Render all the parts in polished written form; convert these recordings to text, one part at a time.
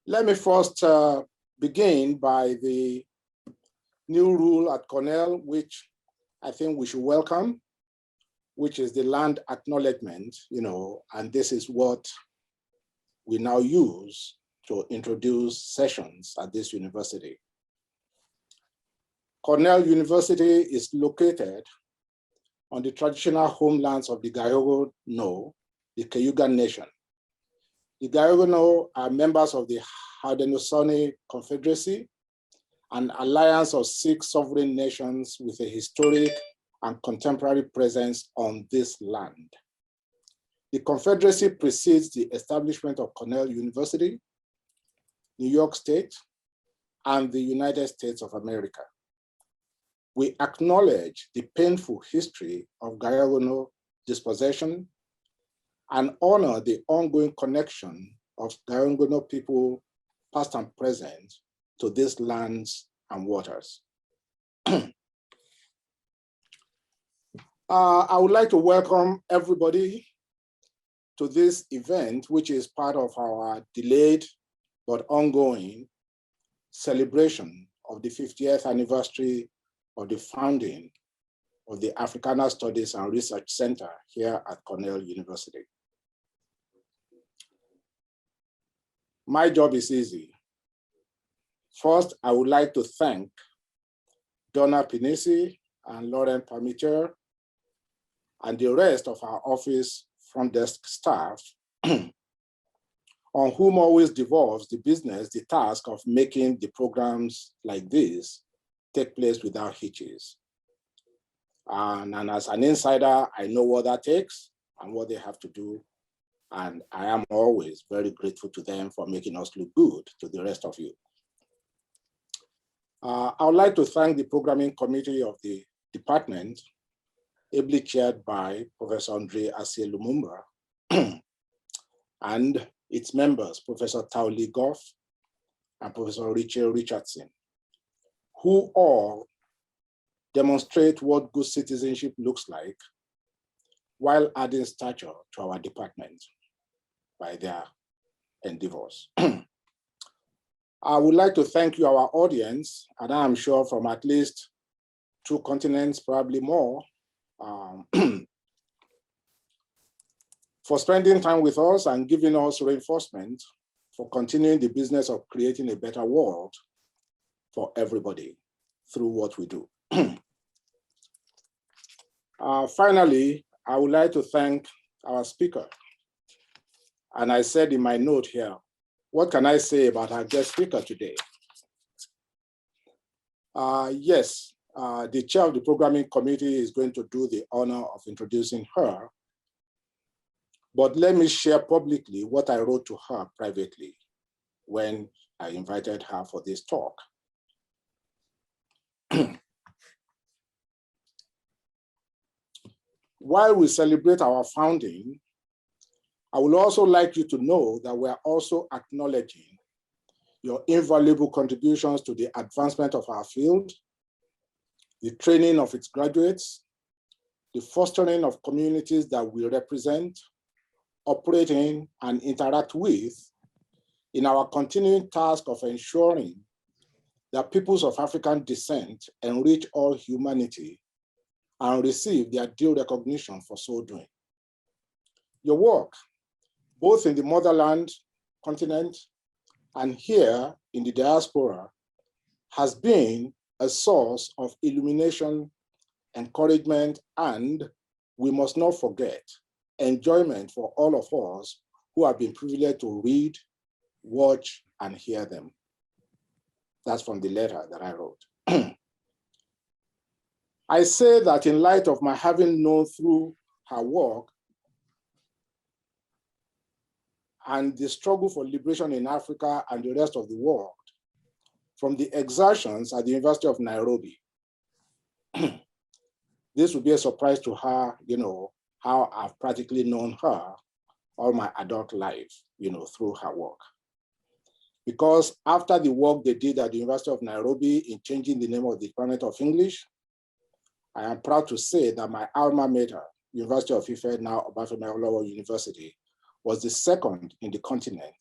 Let me first begin by the new rule at Cornell, which I think we should welcome, which is the land acknowledgement, and this is what we now use to introduce sessions at this university. Cornell University is located on the traditional homelands of the Gayogo-No, the Cayuga Nation. The Gayogo-No are members of the Haudenosaunee Confederacy, an alliance of 6 sovereign nations with a historic and contemporary presence on this land. The Confederacy precedes the establishment of Cornell University, New York State, and the United States of America. We acknowledge the painful history of Gayogo-No dispossession and honor the ongoing connection of Gayogo-No people, past and present, to these lands and waters. I would like to welcome everybody to this event, which is part of our delayed but ongoing celebration of the 50th anniversary of the founding of the Africana Studies and Research Center here at Cornell University. My job is easy. First, I would like to thank Donna Pinisi and Lauren Pamiter and the rest of our office front desk staff on whom always devolves the business, the task of making the programs like this take place without hitches. And as an insider, I know what that takes and what they have to do. And I am always very grateful to them for making us look good to the rest of you. I would like to thank the programming committee of the department, ably chaired by Professor Andre Asier Lumumba, and its members, Professor Taoli Goff and Professor Richard Richardson, who all demonstrate what good citizenship looks like while adding stature to our department by their endeavors. I would like to thank you, our audience, and I'm sure from at least 2 continents, probably more, for spending time with us and giving us reinforcement for continuing the business of creating a better world for everybody through what we do. Finally, I would like to thank our speaker. And I said in my note here, what can I say about our guest speaker today? Yes, the chair of the programming committee is going to do the honor of introducing her. But let me share publicly what I wrote to her privately when I invited her for this talk. While we celebrate our founding, I would also like you to know that we are also acknowledging your invaluable contributions to the advancement of our field, the training of its graduates, the fostering of communities that we represent, operate in, and interact with in our continuing task of ensuring that peoples of African descent enrich all humanity and receive their due recognition for so doing. Your work, both in the motherland continent and here in the diaspora, has been a source of illumination, encouragement, and, we must not forget, enjoyment for all of us who have been privileged to read, watch, and hear them. That's from the letter that I wrote. I say that in light of my having known through her work and the struggle for liberation in Africa and the rest of the world, from the exertions at the University of Nairobi. This will be a surprise to her, how I've practically known her all my adult life, through her work. Because after the work they did at the University of Nairobi in changing the name of the Department of English, I am proud to say that my alma mater, University of Ife, now Obafemi Awolowo University, was the second in the continent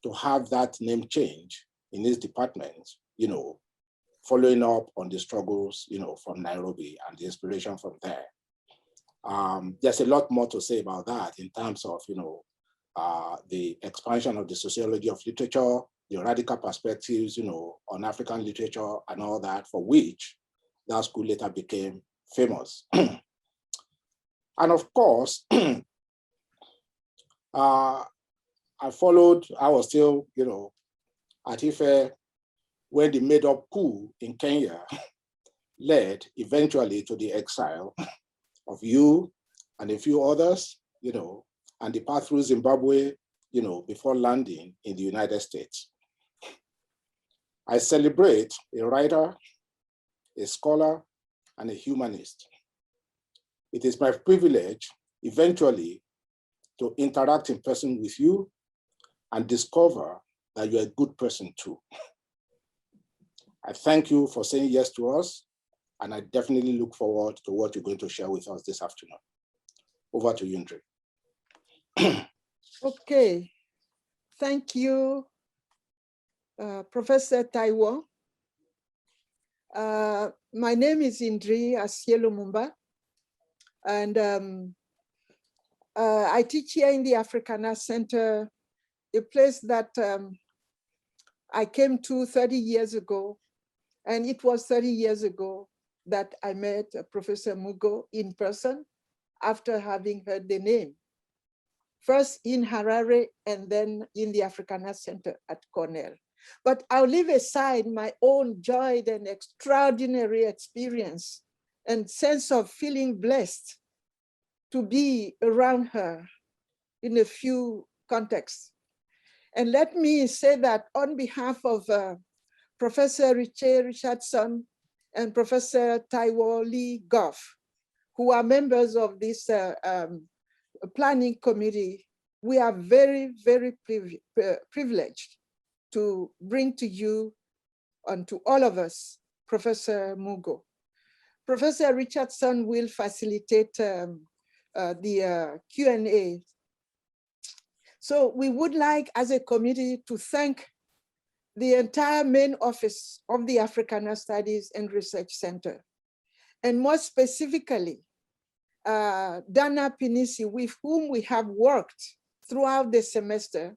to have that name change in his department, following up on the struggles, from Nairobi and the inspiration from there. There's a lot more to say about that in terms of, the expansion of the sociology of literature, the radical perspectives, on African literature and all that, for which that school later became famous. And of course, I was still, at Ife when the made-up coup in Kenya led eventually to the exile of you and a few others, and the path through Zimbabwe, before landing in the United States. I celebrate a writer, a scholar, and a humanist. It is my privilege eventually to interact in person with you and discover that you're a good person too. I thank you for saying yes to us, and I definitely look forward to what you're going to share with us this afternoon. Over to you, Ndri. Okay, thank you, Professor Taiwo. My name is Ndri Asielo Mumba, and I teach here in the Africana Center, a place that I came to 30 years ago, and it was 30 years ago that I met Professor Mugo in person after having heard the name. First in Harare and then in the Africana Center at Cornell. But I'll leave aside my own joy and extraordinary experience and sense of feeling blessed to be around her in a few contexts. And let me say that on behalf of Professor Richardson and Professor Taiwo Lee Goff, who are members of this planning committee, we are very, very privileged to bring to you and to all of us, Professor Mugo. Professor Richardson will facilitate the Q&A. So we would like, as a committee, to thank the entire main office of the Africana Studies and Research Center, and more specifically, Dana Pinisi, with whom we have worked throughout the semester,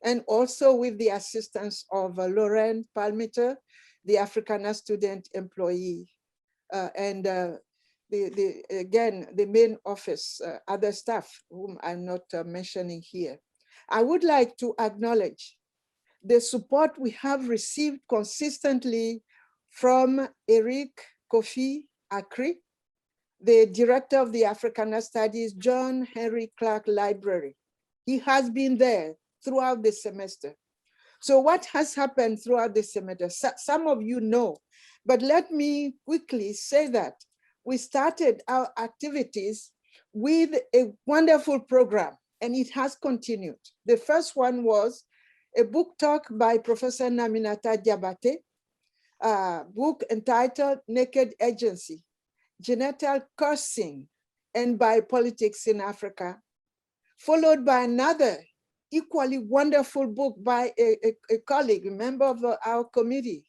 and also with the assistance of Lauren Palmeter, the Africana student employee, and again, the main office, other staff whom I'm not mentioning here. I would like to acknowledge the support we have received consistently from Eric Kofi Akri, the director of the Africana Studies John Henry Clark Library. He has been there throughout the semester. So what has happened throughout the semester? Some of you know, but let me quickly say that we started our activities with a wonderful program, and it has continued. The first one was a book talk by Professor Naminata Diabate, a book entitled Naked Agency, Genital Cursing and Biopolitics in Africa, followed by another equally wonderful book by a colleague, a member of our committee,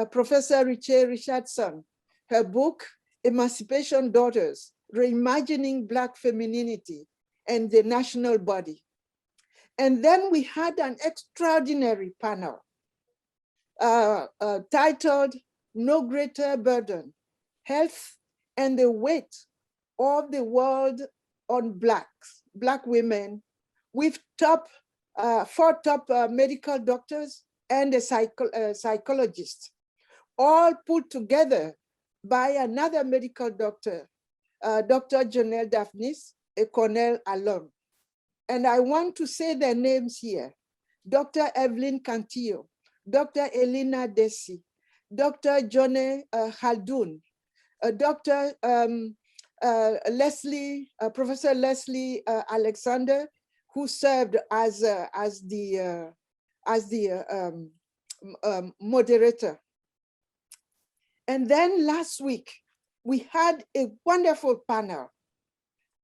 Professor Richardson, her book, Emancipation Daughters, Reimagining Black Femininity and the National Body. And then we had an extraordinary panel titled No Greater Burden, Health and the Weight of the World on Black women, with four top medical doctors and a psychologist, all put together by another medical doctor, Dr. Janelle Daphnis, a Cornell alum. And I want to say their names here: Dr. Evelyn Cantillo, Dr. Elena Desi, Dr. Jone Haldoun, Dr. Professor Leslie Alexander, who served as the moderator. And then last week, we had a wonderful panel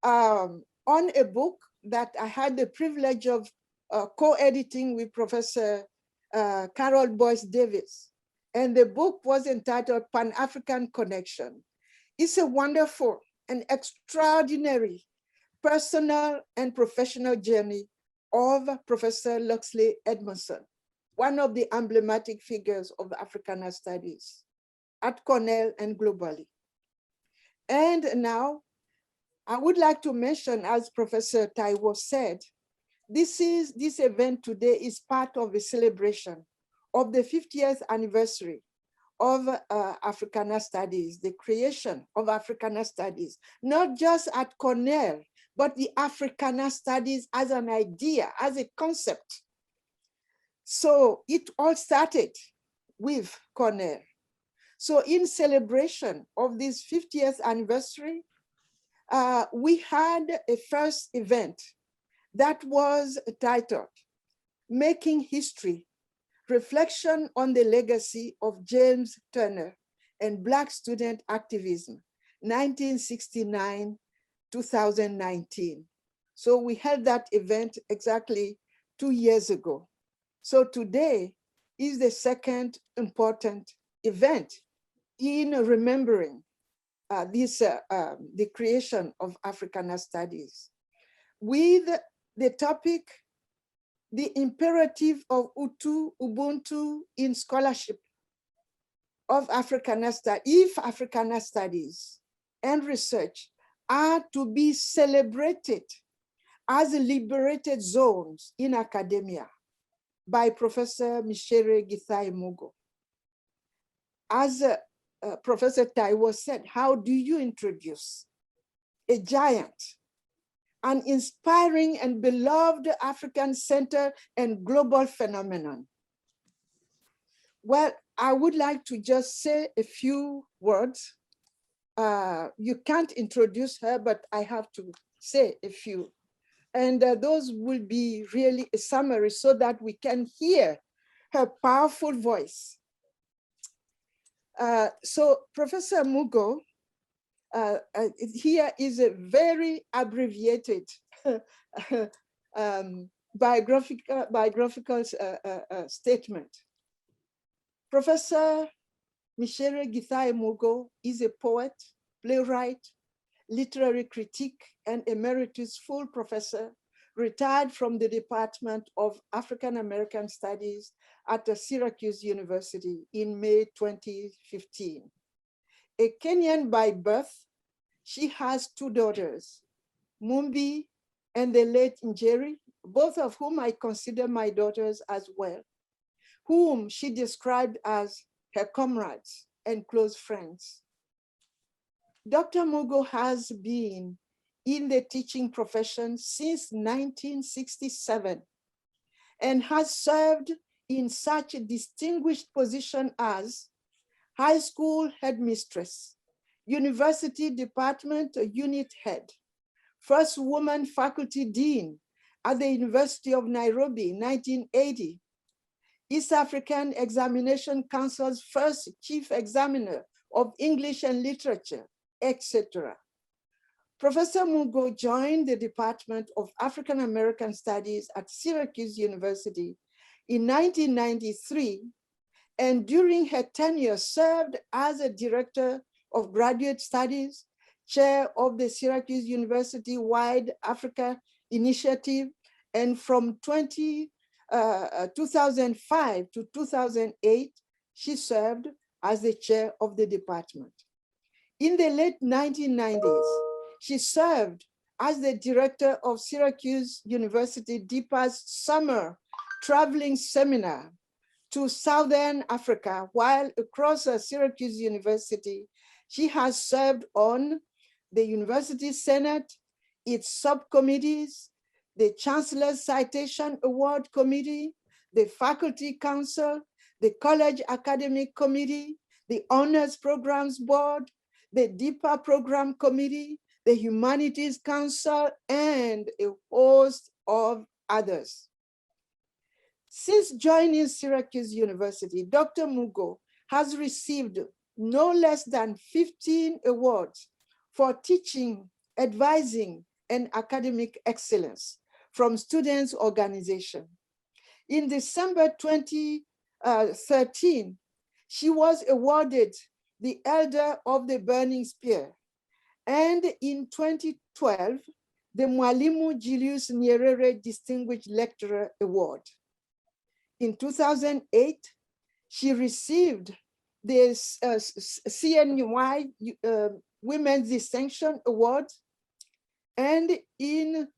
on a book that I had the privilege of co-editing with Professor Carol Boyce Davis. And the book was entitled Pan-African Connection. It's a wonderful and extraordinary personal and professional journey of Professor Loxley Edmondson, one of the emblematic figures of Africana studies at Cornell and globally. And now, I would like to mention, as Professor Taiwo said, this event today is part of a celebration of the 50th anniversary of Africana Studies, the creation of Africana Studies, not just at Cornell, but the Africana Studies as an idea, as a concept. So it all started with Cornell. So in celebration of this 50th anniversary, we had a first event that was titled Making History, Reflection on the Legacy of James Turner and Black Student Activism, 1969-2019. So we held that event exactly 2 years ago. So today is the second important event in remembering the creation of Africana Studies, with the topic, the imperative of Ubuntu in scholarship of Africana Studies, if Africana Studies and research are to be celebrated as liberated zones in academia by Professor Michere Githai Mugo. As Professor Taiwo said, how do you introduce a giant, an inspiring and beloved African center and global phenomenon? Well, I would like to just say a few words. You can't introduce her, but I have to say a few. And those will be really a summary so that we can hear her powerful voice. So Professor Mugo, here is a very abbreviated biographical statement. Professor Michere Githai Mugo is a poet, playwright, literary critic, and emeritus full professor, retired from the Department of African American Studies at Syracuse University in May 2015. A Kenyan by birth, she has two daughters, Mumbi and the late Njeri, both of whom I consider my daughters as well, whom she described as her comrades and close friends. Dr. Mugo has been in the teaching profession since 1967 and has served in such a distinguished position as high school headmistress, university department unit head, first woman faculty dean at the University of Nairobi, 1980, East African Examination Council's first chief examiner of English and literature, etc. Professor Mugo joined the Department of African American Studies at Syracuse University in 1993, and during her tenure served as a director of graduate studies, chair of the Syracuse University-wide Africa Initiative, and from 2005 to 2008, she served as the chair of the department. In the late 1990s, she served as the director of Syracuse University DIPA's summer traveling seminar to Southern Africa, while across Syracuse University, she has served on the University Senate, its subcommittees, the Chancellor's Citation Award Committee, the Faculty Council, the College Academic Committee, the Honors Programs Board, the DIPA Program Committee, the Humanities Council, and a host of others. Since joining Syracuse University, Dr. Mugo has received no less than 15 awards for teaching, advising, and academic excellence from students' organization. In December 2013, she was awarded the Elder of the Burning Spear. And in 2012, the Mwalimu Julius Nyerere Distinguished Lecturer Award. In 2008, she received the CNY Women's Distinction Award. And in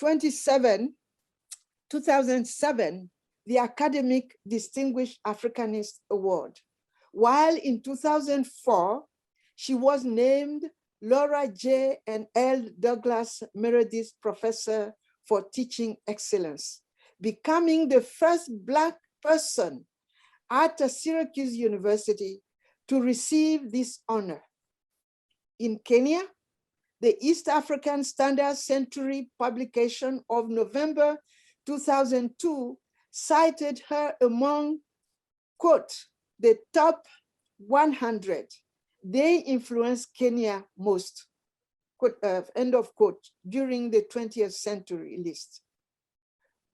2007, the Academic Distinguished Africanist Award. While in 2004, she was named Laura J. and L. Douglas Meredith Professor for Teaching Excellence, becoming the first Black person at Syracuse University to receive this honor. In Kenya, the East African Standard Century publication of November 2002 cited her among, quote, the top 100. They influenced Kenya most, quote, end of quote, during the 20th century list.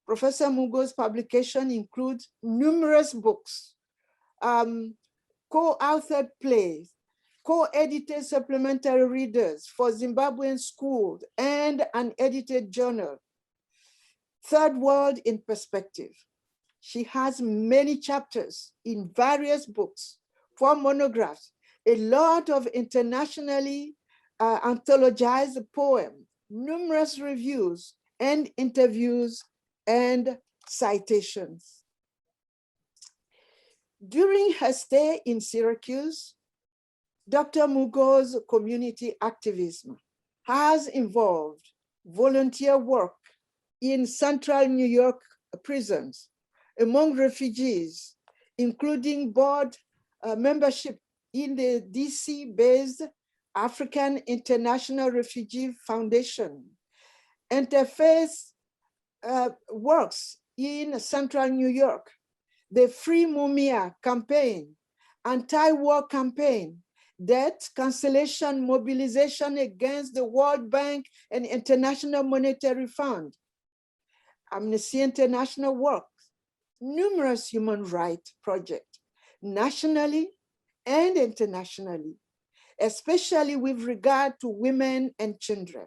Professor Mugo's publication includes numerous books, co-authored plays, co-edited supplementary readers for Zimbabwean schools, and an edited journal, Third World in Perspective. She has many chapters in various books, 4 monographs, a lot of internationally anthologized poems, numerous reviews and interviews and citations. During her stay in Syracuse, Dr. Mugo's community activism has involved volunteer work in central New York prisons among refugees, including board membership in the DC-based African International Refugee Foundation, interfaith works in central New York, the Free Mumia campaign, anti-war campaign, debt cancellation mobilization against the World Bank and International Monetary Fund, Amnesty International work, numerous human rights projects, nationally and internationally, especially with regard to women and children.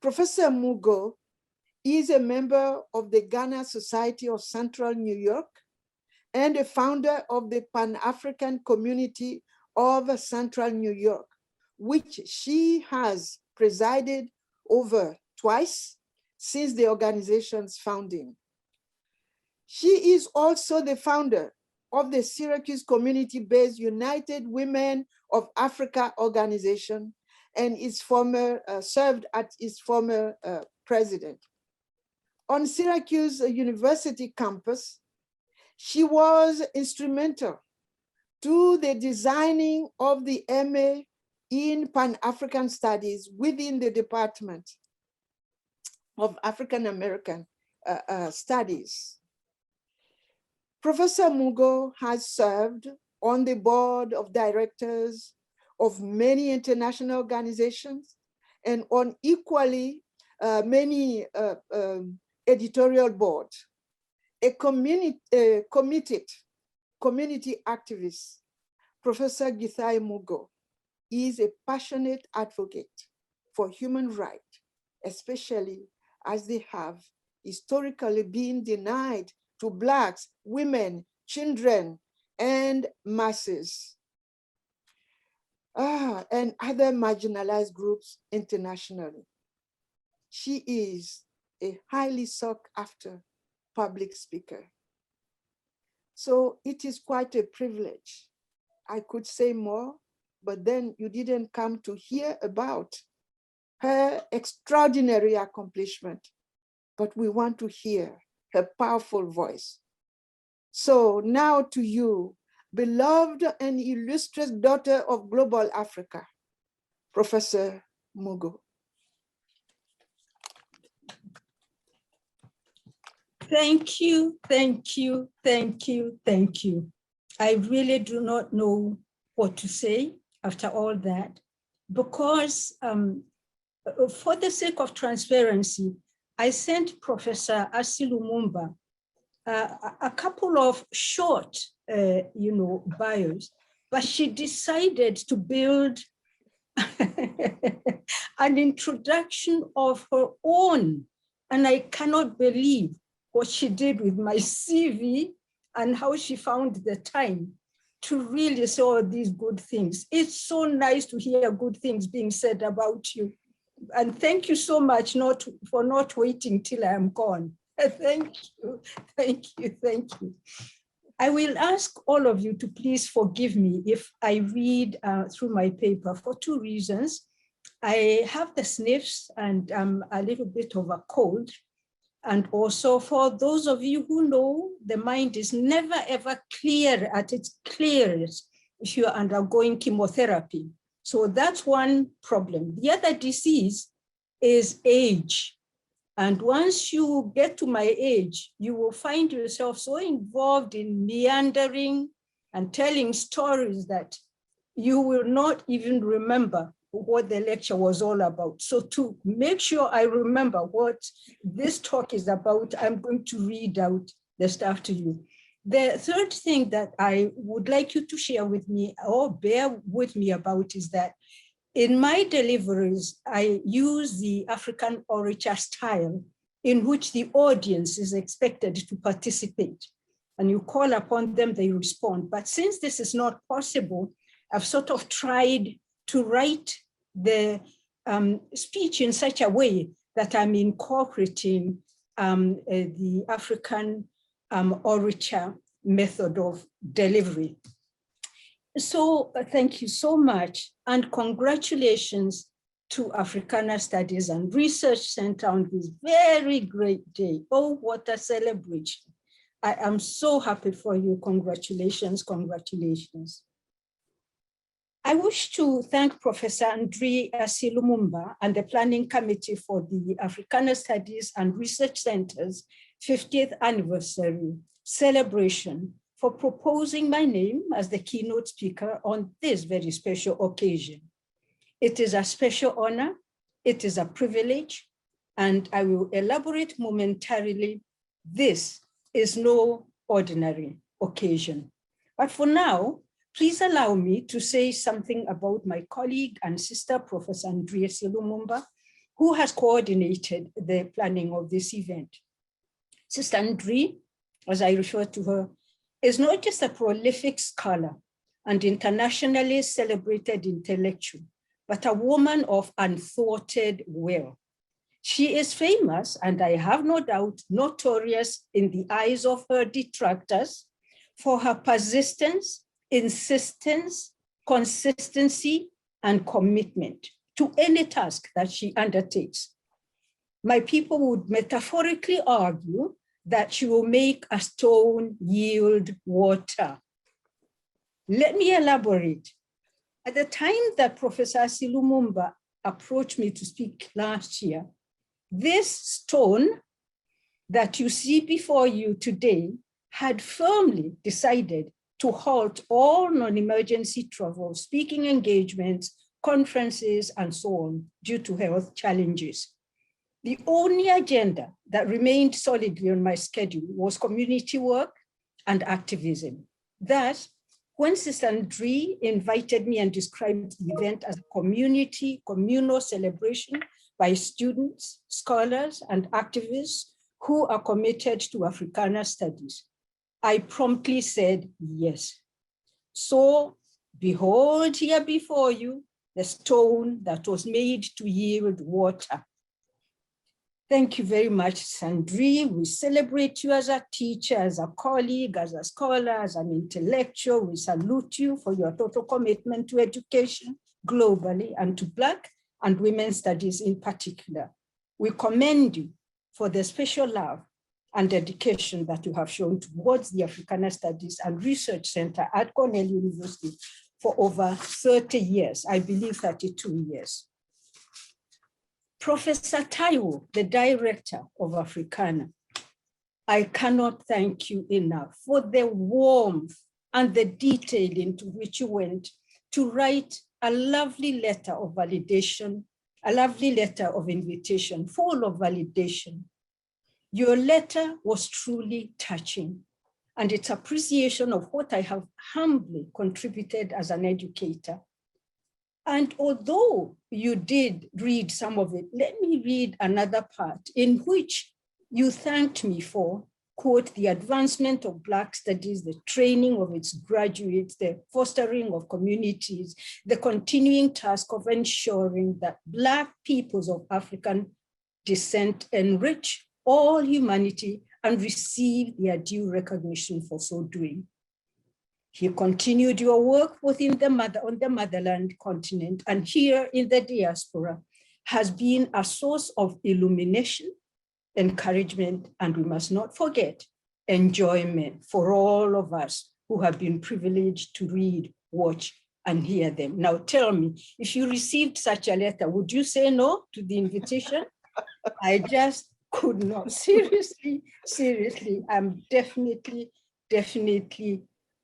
Professor Mugo is a member of the Ghana Society of Central New York and a founder of the Pan-African Community of Central New York, which she has presided over twice since the organization's founding. She is also the founder of the Syracuse community-based United Women of Africa organization and its former, served as its former president. On Syracuse University campus, she was instrumental to the designing of the MA in Pan-African Studies within the Department of African American Studies. Professor Mugo has served on the board of directors of many international organizations and on equally many editorial boards. A committed community activist, Professor Githai Mugo is a passionate advocate for human rights, especially as they have historically been denied to Blacks, women, children, and masses, and other marginalized groups internationally. She is a highly sought after public speaker. So it is quite a privilege. I could say more, but then you didn't come to hear about her extraordinary accomplishment, but we want to hear her powerful voice. So now to you, beloved and illustrious daughter of global Africa, Professor Mugo. Thank you, thank you, thank you, thank you. I really do not know what to say after all that, because for the sake of transparency, I sent Professor Assi Lumumba a couple of short, bios, but she decided to build an introduction of her own. And I cannot believe what she did with my CV and how she found the time to really say all these good things. It's so nice to hear good things being said about you. And thank you so much for not waiting till I am gone. Thank you, thank you, thank you. I will ask all of you to please forgive me if I read through my paper for two reasons. I have the sniffs and a little bit of a cold. And also for those of you who know, the mind is never ever clear at its clearest if you're undergoing chemotherapy. So that's one problem. The other disease is age. And once you get to my age, you will find yourself so involved in meandering and telling stories that you will not even remember what the lecture was all about. So to make sure I remember what this talk is about, I'm going to read out the stuff to you. The third thing that I would like you to share with me or bear with me about is that in my deliveries, I use the African orature style in which the audience is expected to participate. And you call upon them, they respond. But since this is not possible, I've sort of tried to write the speech in such a way that I'm incorporating the African orature method of delivery. So thank you so much, and congratulations to Africana Studies and Research Center on this very great day. Oh, what a celebration. I am so happy for you. Congratulations, congratulations. I wish to thank Professor Andre Assi Lumumba and the Planning Committee for the Africana Studies and Research Center's 50th anniversary celebration for proposing my name as the keynote speaker on this very special occasion. It is a special honor, it is a privilege, and I will elaborate momentarily. This is no ordinary occasion. But for now, please allow me to say something about my colleague and sister, Professor Andre Assi Lumumba, who has coordinated the planning of this event. Sister Andre, as I refer to her, is not just a prolific scholar and internationally celebrated intellectual, but a woman of unthwarted will. She is famous, and I have no doubt notorious in the eyes of her detractors, for her persistence, insistence, consistency, and commitment to any task that she undertakes. My people would metaphorically argue that she will make a stone yield water. Let me elaborate. At the time that Professor Assi Lumumba approached me to speak last year, this stone that you see before you today had firmly decided to halt all non-emergency travel, speaking engagements, conferences, and so on, due to health challenges. The only agenda that remained solidly on my schedule was community work and activism. Thus, when Sister Andre invited me and described the event as a communal celebration by students, scholars, and activists who are committed to Africana studies, I promptly said yes. So behold here before you, the stone that was made to yield water. Thank you very much, Sandri. We celebrate you as a teacher, as a colleague, as a scholar, as an intellectual. We salute you for your total commitment to education globally and to Black and women's studies in particular. We commend you for the special love and dedication that you have shown towards the Africana Studies and Research Center at Cornell University for over 30 years, I believe 32 years. Professor Taiwo, the director of Africana, I cannot thank you enough for the warmth and the detail into which you went to write a lovely letter of validation a lovely letter of invitation, full of validation. Your letter was truly touching, and its appreciation of what I have humbly contributed as an educator. And although you did read some of it, let me read another part in which you thanked me for, quote, the advancement of Black studies, the training of its graduates, the fostering of communities, the continuing task of ensuring that Black peoples of African descent enrich all humanity and receive their due recognition for so doing. You continued your work within on the motherland continent and here in the diaspora has been a source of illumination, encouragement, and we must not forget, enjoyment for all of us who have been privileged to read, watch, and hear them. Now tell me, if you received such a letter, would you say no to the invitation? I just could not. Seriously, I'm definitely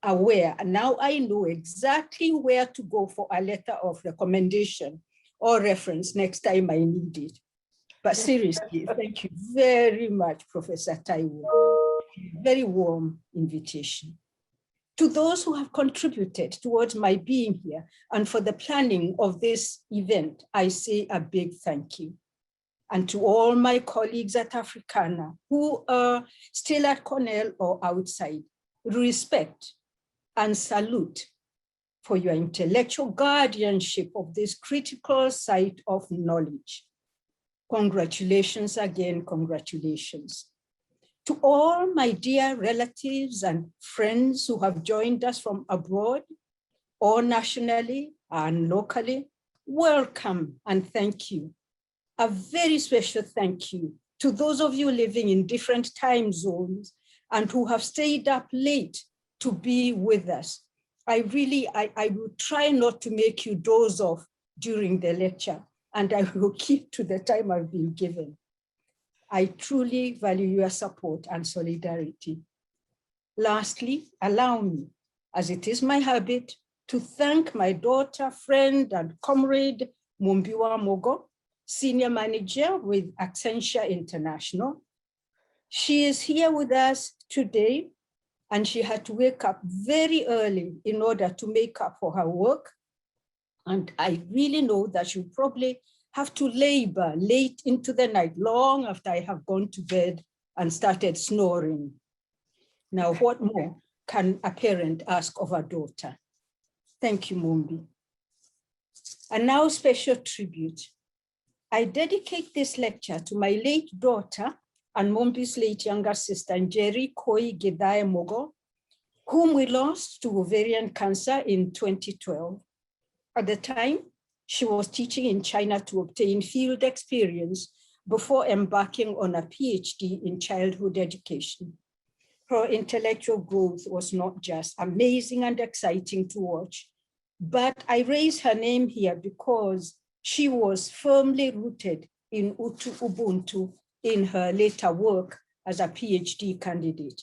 aware. And now I know exactly where to go for a letter of recommendation or reference next time I need it. But seriously, thank you very much, Professor Taiwo. Very warm invitation. To those who have contributed towards my being here and for the planning of this event, I say a big thank you. And to all my colleagues at Africana who are still at Cornell or outside, respect and salute for your intellectual guardianship of this critical site of knowledge. Congratulations again, congratulations. To all my dear relatives and friends who have joined us from abroad or nationally and locally, welcome and thank you. A very special thank you to those of you living in different time zones and who have stayed up late to be with us. I will try not to make you doze off during the lecture, and I will keep to the time I've been given. I truly value your support and solidarity. Lastly, allow me, as it is my habit, to thank my daughter, friend, and comrade, Mumbiwa Mogo, Senior Manager with Accenture International. She is here with us today, and she had to wake up very early in order to make up for her work. And I really know that she'll probably have to labor late into the night, long after I have gone to bed and started snoring. Now, what more can a parent ask of a daughter? Thank you, Mumbi. And now, special tribute. I dedicate this lecture to my late daughter and Mumbi's late younger sister, Njeri Koi Gedae Mogo, whom we lost to ovarian cancer in 2012. At the time, she was teaching in China to obtain field experience before embarking on a PhD in childhood education. Her intellectual growth was not just amazing and exciting to watch, but I raise her name here because she was firmly rooted in Ubuntu in her later work as a PhD candidate.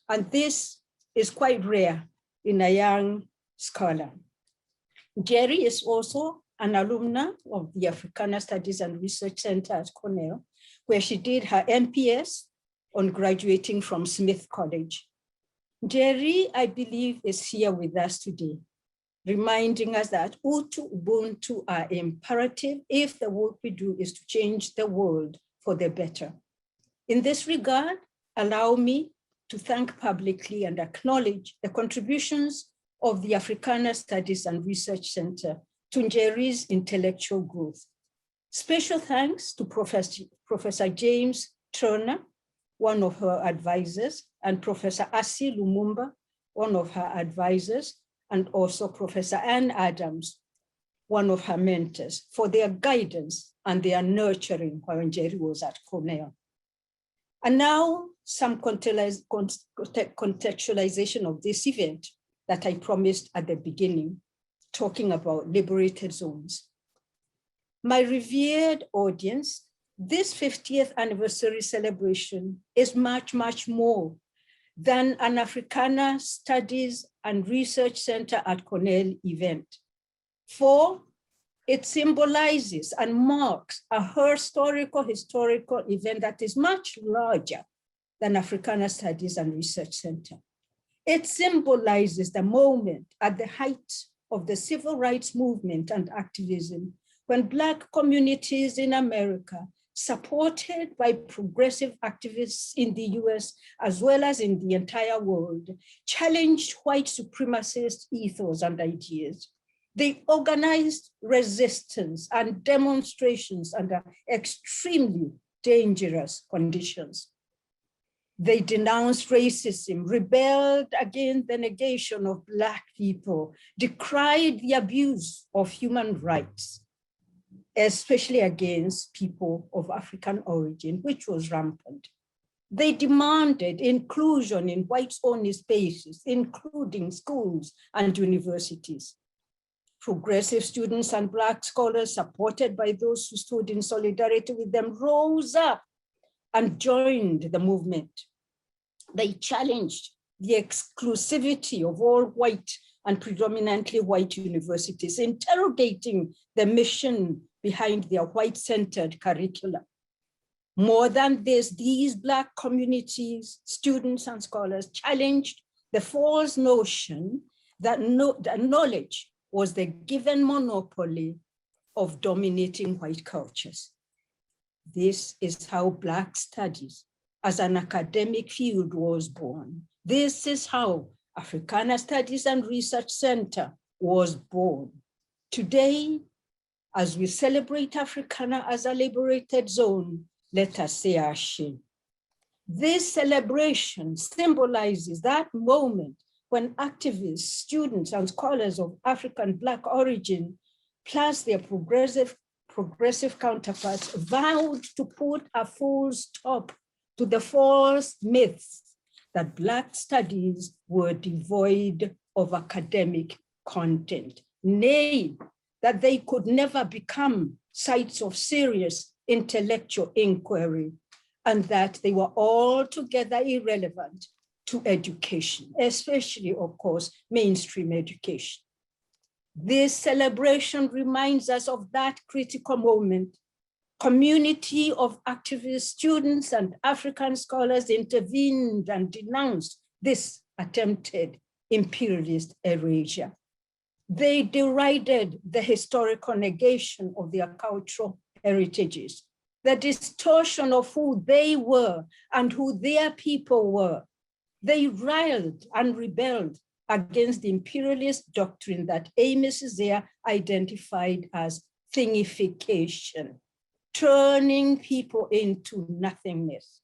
And this is quite rare in a young scholar. Jerry is also an alumna of the Africana Studies and Research Center at Cornell, where she did her MPS on graduating from Smith College. Jerry, I believe, is here with us today, reminding us that Ubuntu are imperative if the work we do is to change the world for the better. In this regard, allow me to thank publicly and acknowledge the contributions of the Africana Studies and Research Center to Njeri's intellectual growth. Special thanks to Professor James Turner, one of her advisors, and Professor Asi Lumumba, one of her advisors, and also Professor Ann Adams, one of her mentors, for their guidance and their nurturing while Njeri was at Cornell. And now some contextualization of this event that I promised at the beginning, talking about liberated zones. My revered audience, this 50th anniversary celebration is much, much more than an Africana Studies and Research Center at Cornell event. For It symbolizes and marks a historical event that is much larger than Africana Studies and Research Center. It symbolizes the moment at the height of the civil rights movement and activism when Black communities in America, supported by progressive activists in the US as well as in the entire world, challenged white supremacist ethos and ideas. They organized resistance and demonstrations under extremely dangerous conditions. They denounced racism, rebelled against the negation of Black people, decried the abuse of human rights, especially against people of African origin, which was rampant. They demanded inclusion in whites-only spaces, including schools and universities. Progressive students and Black scholars, supported by those who stood in solidarity with them, rose up and joined the movement. They challenged the exclusivity of all white and predominantly white universities, interrogating the mission behind their white-centered curricula. More than this, these Black communities, students and scholars challenged the false notion that knowledge was the given monopoly of dominating white cultures. This is how Black studies as an academic field was born. This is how Africana Studies and Research Center was born. Today, as we celebrate Africana as a liberated zone, let us say Ashe. This celebration symbolizes that moment when activists, students, and scholars of African Black origin, plus their progressive counterparts, vowed to put a full stop to the false myths that Black studies were devoid of academic content, nay, that they could never become sites of serious intellectual inquiry, and that they were altogether irrelevant to education, especially, of course, mainstream education. This celebration reminds us of that critical moment. Community of activists, students, and African scholars intervened and denounced this attempted imperialist erasure. They derided the historical negation of their cultural heritages, the distortion of who they were and who their people were. They riled and rebelled against the imperialist doctrine that Amos Zia identified as thingification, turning people into nothingness.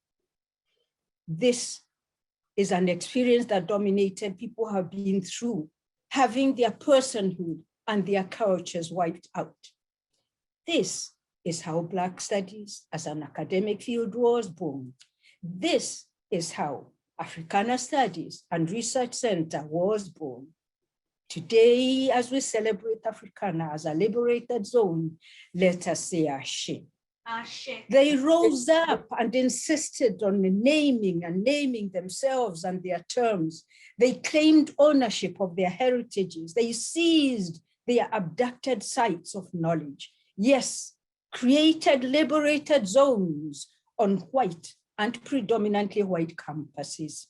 This is an experience that dominated people have been through, having their personhood and their cultures wiped out. This is how Black studies as an academic field was born. This is how Africana Studies and Research Center was born. Today, as we celebrate Africana as a liberated zone, let us say Ashe. Ashe. They rose up and insisted on naming themselves and their terms. They claimed ownership of their heritages. They seized their abducted sites of knowledge. Yes, created liberated zones on white and predominantly white campuses,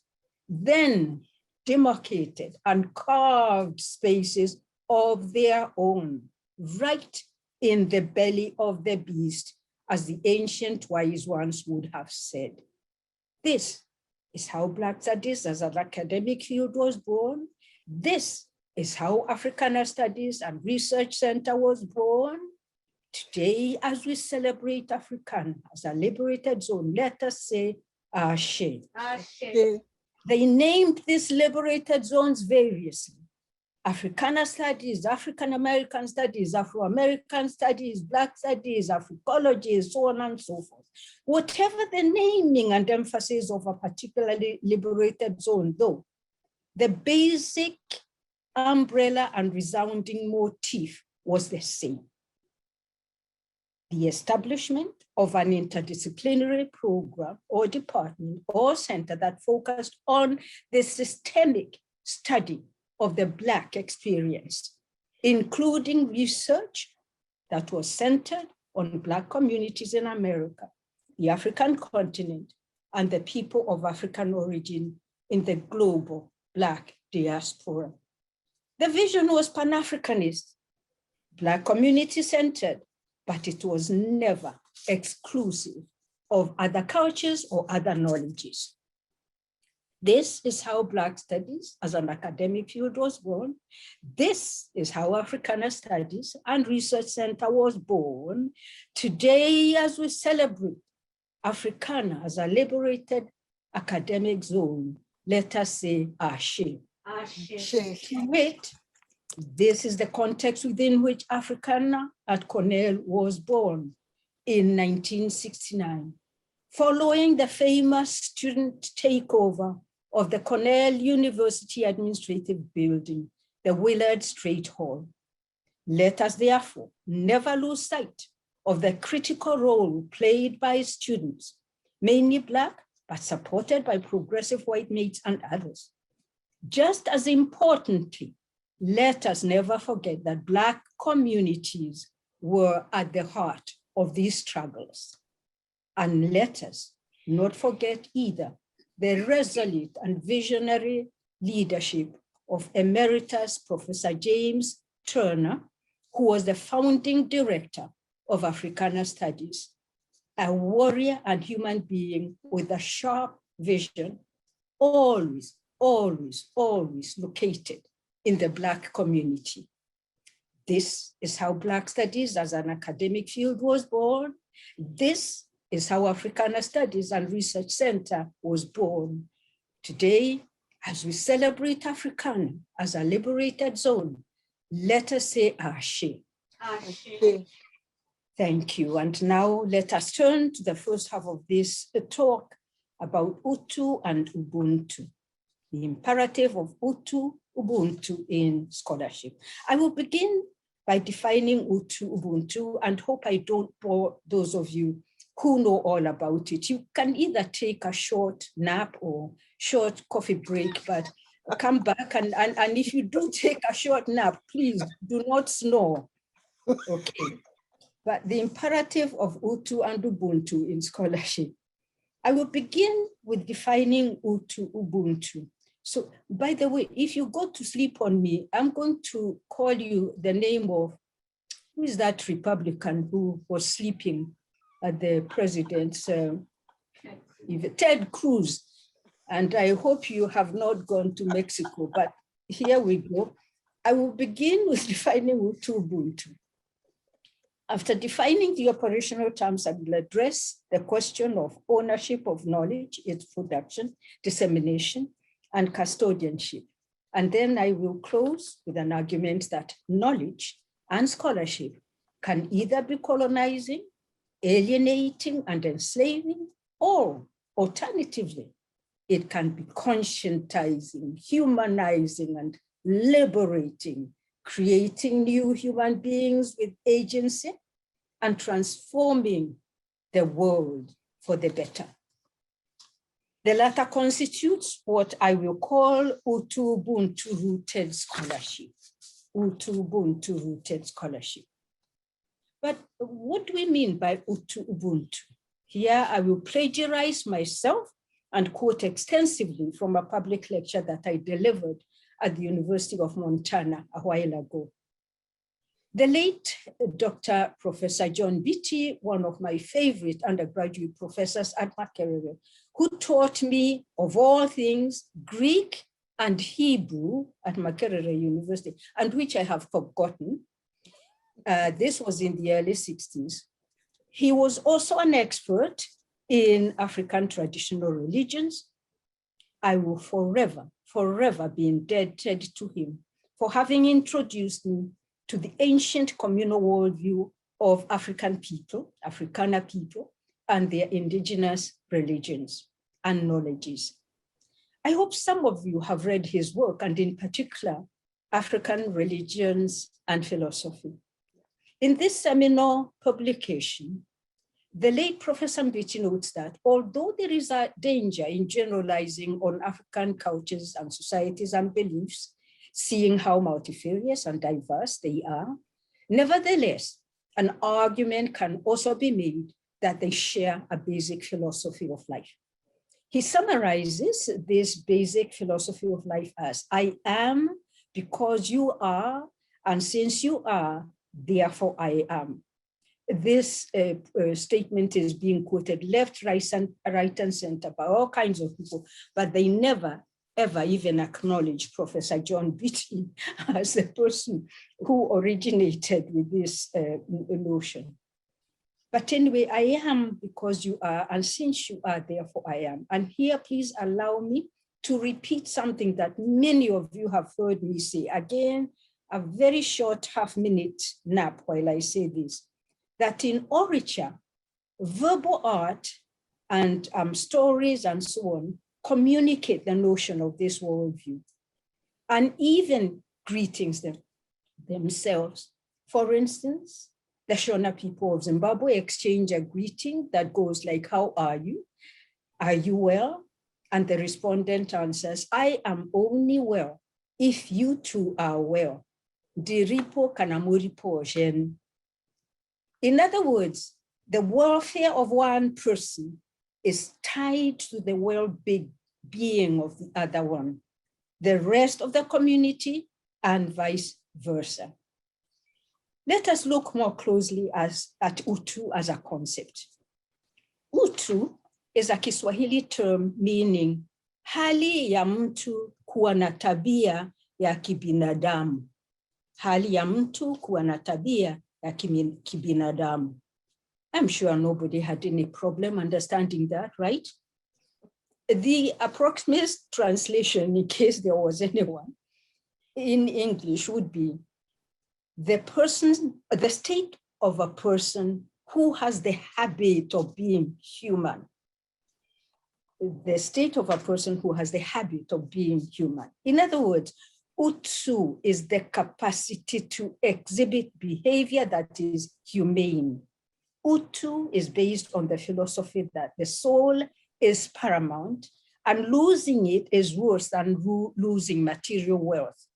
then demarcated and carved spaces of their own, right in the belly of the beast, as the ancient wise ones would have said. This is how Black studies as an academic field was born. This is how Africana Studies and Research Center was born. Today, as we celebrate Africana as a liberated zone, let us say Ashe. Ashe. They named these liberated zones variously. Africana Studies, African American Studies, Afro-American Studies, Black Studies, Africology, so on and so forth. Whatever the naming and emphasis of a particularly liberated zone, though, the basic umbrella and resounding motif was the same. The establishment of an interdisciplinary program or department or center that focused on the systemic study of the Black experience, including research that was centered on Black communities in America, the African continent, and the people of African origin in the global Black diaspora. The vision was Pan-Africanist, Black community-centered, but it was never exclusive of other cultures or other knowledges. This is how Black studies as an academic field was born. This is how Africana Studies and Research Center was born. Today, as we celebrate Africana as a liberated academic zone, let us say Ashe. Ashe. Wait, this is the context within which Africana at Cornell was born in 1969, following the famous student takeover of the Cornell University Administrative Building, the Willard Straight Hall. Let us therefore never lose sight of the critical role played by students, mainly Black, but supported by progressive white mates and others. Just as importantly, let us never forget that Black communities were at the heart of these struggles. And let us not forget either the resolute and visionary leadership of Emeritus Professor James Turner, who was the founding director of Africana Studies, a warrior and human being with a sharp vision, always, always, always located in the Black community. This is how Black studies as an academic field was born. This is how Africana Studies and Research Center was born. Today, as we celebrate Africana as a liberated zone, let us say Ashe. Ashe. Thank you. And now let us turn to the first half of this talk about Utu and Ubuntu, the imperative of Utu, Ubuntu in scholarship. I will begin by defining Utu, Ubuntu, and hope I don't bore those of you who know all about it. You can either take a short nap or short coffee break, but come back and if you do take a short nap, please do not snore. Okay. But the imperative of Utu and Ubuntu in scholarship. I will begin with defining Utu, Ubuntu. So, by the way, if you go to sleep on me, I'm going to call you the name of, who is that Republican who was sleeping at the president's, Ted Cruz. And I hope you have not gone to Mexico, but here we go. I will begin with defining Utu, Ubuntu. After defining the operational terms, I will address the question of ownership of knowledge, its production, dissemination, and custodianship. And then I will close with an argument that knowledge and scholarship can either be colonizing, alienating, and enslaving, or alternatively, it can be conscientizing, humanizing, and liberating, creating new human beings with agency and transforming the world for the better. The latter constitutes what I will call Utu Ubuntu rooted scholarship. Utu Ubuntu rooted scholarship. But what do we mean by Utu Ubuntu? Here I will plagiarize myself and quote extensively from a public lecture that I delivered at the University of Montana a while ago. The late Dr. Professor John Beatty, one of my favorite undergraduate professors at Makerere, who taught me, of all things, Greek and Hebrew at Makerere University, and which I have forgotten. This was in the early 60s. He was also an expert in African traditional religions. I will forever, forever be indebted to him for having introduced me to the ancient communal worldview of African people, Africana people, and their indigenous religions and knowledges. I hope some of you have read his work, and in particular, African Religions and Philosophy. In this seminal publication, the late Professor Mbiti notes that although there is a danger in generalizing on African cultures and societies and beliefs, seeing how multifarious and diverse they are, nevertheless, An argument can also be made that they share a basic philosophy of life. He summarizes this basic philosophy of life as, I am because you are, and since you are, therefore I am. This statement is being quoted left, right, and center by all kinds of people, but they never, ever even acknowledge Professor John Beatty as the person who originated with this notion. But anyway, I am because you are, and since you are, therefore I am. And here, please allow me to repeat something that many of you have heard me say. Again, a very short half-minute nap while I say this, that in orature, verbal art and stories and so on communicate the notion of this worldview, and even greetings themselves. For instance, the Shona people of Zimbabwe exchange a greeting that goes like, how are you? Are you well? And the respondent answers, I am only well if you too are well. Diripo kanamuripo jen. In other words, the welfare of one person is tied to the well-being of the other one, the rest of the community, and vice versa. Let us look more closely at utu as a concept. Utu is a Kiswahili term meaning hali ya mtu kuwa na tabia ya kibinadamu. Hali ya mtu kuwa na tabia ya kibinadamu. I'm sure nobody had any problem understanding that, right? The approximate translation, in case there was anyone, in English would be the state of a person who has the habit of being human. The state of a person who has the habit of being human. In other words, utu is the capacity to exhibit behavior that is humane. Utu is based on the philosophy that the soul is paramount, and losing it is worse than losing material wealth.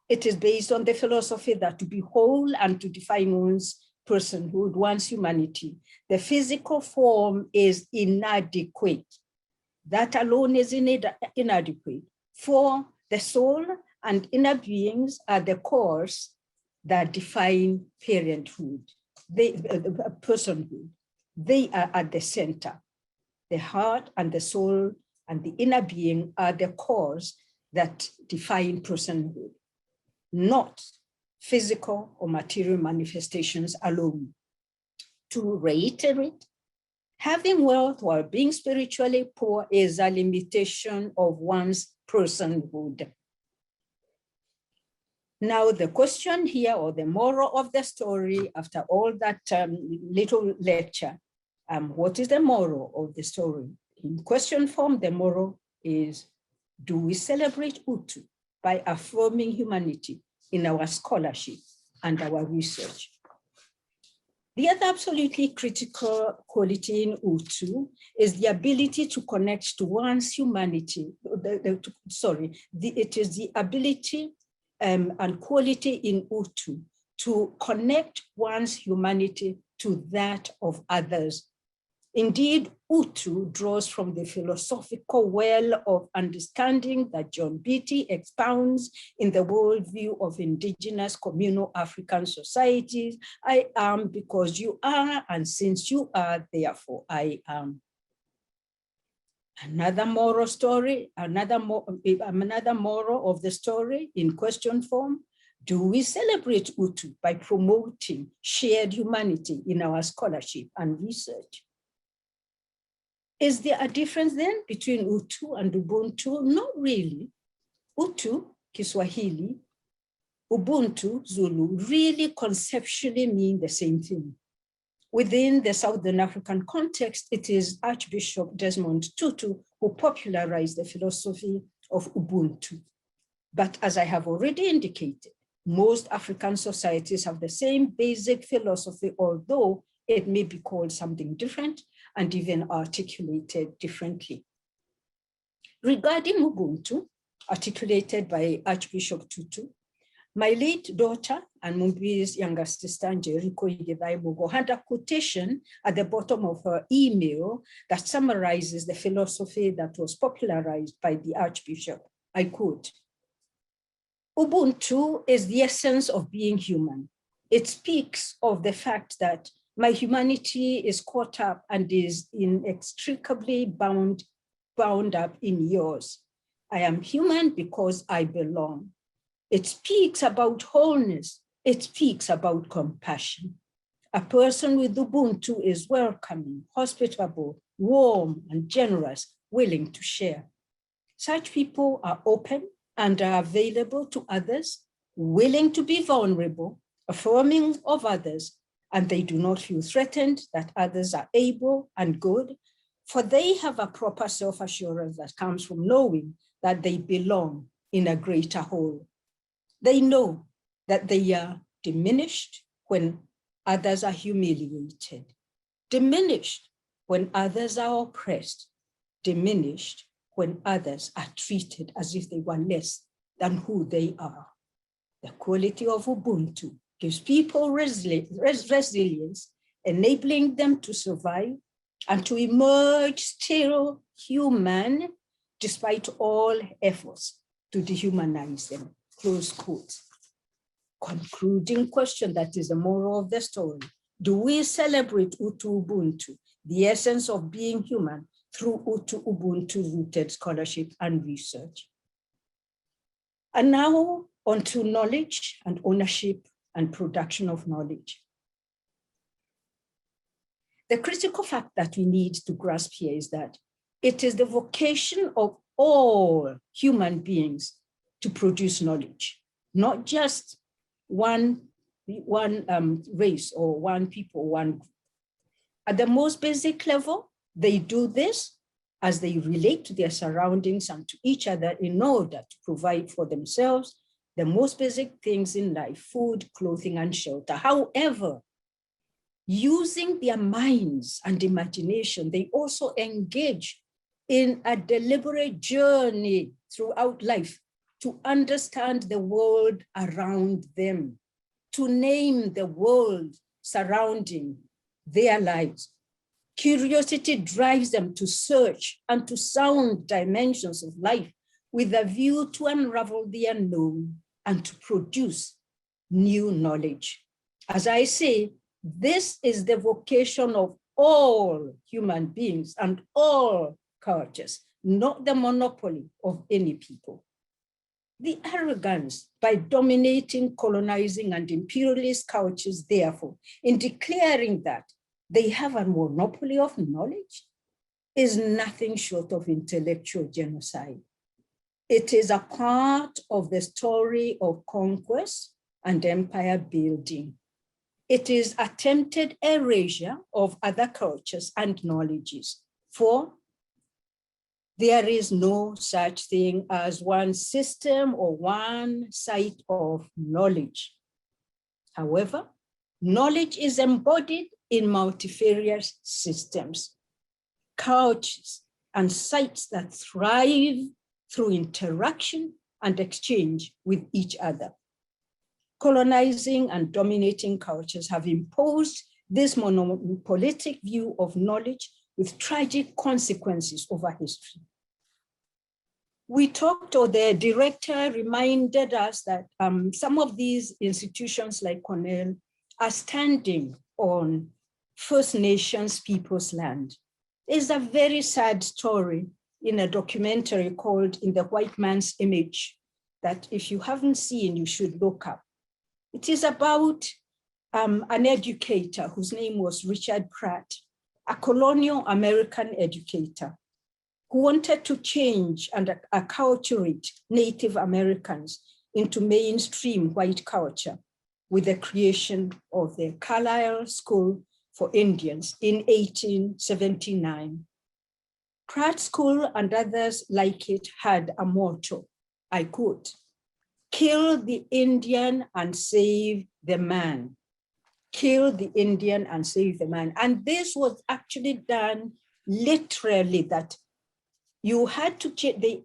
It is based on the philosophy that to be whole and to define one's personhood, one's humanity, the physical form is inadequate. That alone is inadequate. For the soul and inner beings are the cores that define parenthood, personhood. They are at the center. The heart and the soul and the inner being are the cores that define personhood, not physical or material manifestations alone. To reiterate, having wealth while being spiritually poor is a limitation of one's personhood. Now, the question here, or the moral of the story, after all that little lecture, what is the moral of the story? In question form, the moral is, do we celebrate Utu by affirming humanity in our scholarship and our research? The other absolutely critical quality in Utu is the ability to connect to one's humanity. It is the ability and quality in Utu to connect one's humanity to that of others. Indeed, Utu draws from the philosophical well of understanding that John Beatty expounds in the worldview of indigenous communal African societies. I am because you are, and since you are, therefore I am. Another moral story, another moral of the story in question form, do we celebrate Utu by promoting shared humanity in our scholarship and research? Is there a difference then between Utu and Ubuntu? Not really. Utu, Kiswahili, Ubuntu, Zulu, really conceptually mean the same thing. Within the Southern African context, it is Archbishop Desmond Tutu who popularized the philosophy of Ubuntu. But as I have already indicated, most African societies have the same basic philosophy, although it may be called something different and even articulated differently. Regarding Ubuntu, articulated by Archbishop Tutu, my late daughter and Mumbi's younger sister, Jericho Igedaibogo, had a quotation at the bottom of her email that summarizes the philosophy that was popularized by the Archbishop. I quote, "Ubuntu is the essence of being human. It speaks of the fact that my humanity is caught up and is inextricably bound up in yours. I am human because I belong. It speaks about wholeness. It speaks about compassion. A person with Ubuntu is welcoming, hospitable, warm, and generous, willing to share. Such people are open and are available to others, willing to be vulnerable, affirming of others, and they do not feel threatened that others are able and good, for they have a proper self-assurance that comes from knowing that they belong in a greater whole. They know that they are diminished when others are humiliated, diminished when others are oppressed, diminished when others are treated as if they were less than who they are. The quality of Ubuntu gives people resilience, enabling them to survive and to emerge still human despite all efforts to dehumanize them." Close quote. Concluding question, that is the moral of the story. Do we celebrate Utu Ubuntu, the essence of being human, through Utu Ubuntu-rooted scholarship and research? And now on to knowledge and ownership and production of knowledge. The critical fact that we need to grasp here is that it is the vocation of all human beings to produce knowledge, not just one race or one people, one group. At the most basic level, they do this as they relate to their surroundings and to each other in order to provide for themselves the most basic things in life: food, clothing, and shelter. However, using their minds and imagination, they also engage in a deliberate journey throughout life to understand the world around them, to name the world surrounding their lives. Curiosity drives them to search and to sound dimensions of life with a view to unravel the unknown and to produce new knowledge. As I say, this is the vocation of all human beings and all cultures, not the monopoly of any people. The arrogance by dominating, colonizing, and imperialist cultures, therefore, in declaring that they have a monopoly of knowledge, is nothing short of intellectual genocide. It is a part of the story of conquest and empire building. It is attempted erasure of other cultures and knowledges, for there is no such thing as one system or one site of knowledge. However, knowledge is embodied in multifarious systems, cultures, and sites that thrive through interaction and exchange with each other. Colonizing and dominating cultures have imposed this monopolistic view of knowledge with tragic consequences over history. We talked, or the director reminded us that some of these institutions like Cornell are standing on First Nations people's land. It's a very sad story in a documentary called In the White Man's Image that if you haven't seen, you should look up. It is about an educator whose name was Richard Pratt, a colonial American educator who wanted to change and acculturate Native Americans into mainstream white culture with the creation of the Carlisle School for Indians in 1879. Pratt School and others like it had a motto, I quote, "Kill the Indian and save the man." Kill the Indian and save the man. And this was actually done literally, that you had to, they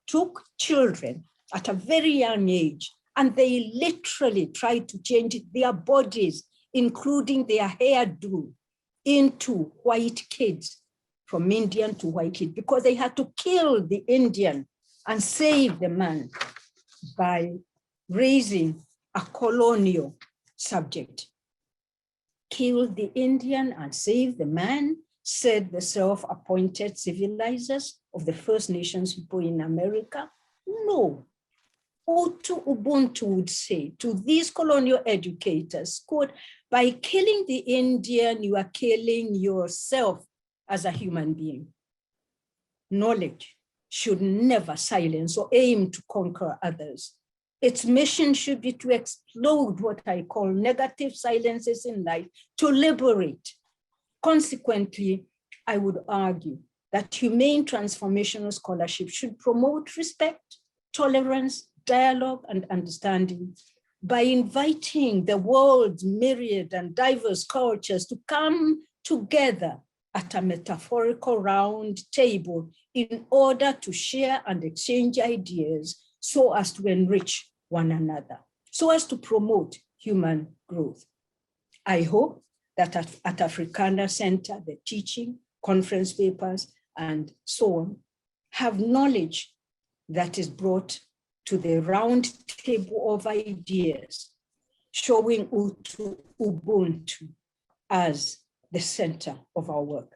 took children at a very young age and they literally tried to change their bodies, including their hairdo, into white kids, from Indian to white kids, because they had to kill the Indian and save the man by raising a colonial subject. Kill the Indian and save the man, said the self-appointed civilizers of the First Nations people in America. No. Ubuntu would say to these colonial educators, quote, by killing the Indian, you are killing yourself as a human being. Knowledge should never silence or aim to conquer others. Its mission should be to explode what I call negative silences in life, to liberate. Consequently, I would argue that humane transformational scholarship should promote respect, tolerance, dialogue, and understanding by inviting the world's myriad and diverse cultures to come together at a metaphorical round table in order to share and exchange ideas so as to enrich one another, so as to promote human growth. I hope that at Africana Center, the teaching, conference papers, and so on, have knowledge that is brought to the round table of ideas, showing Ubuntu as the center of our work.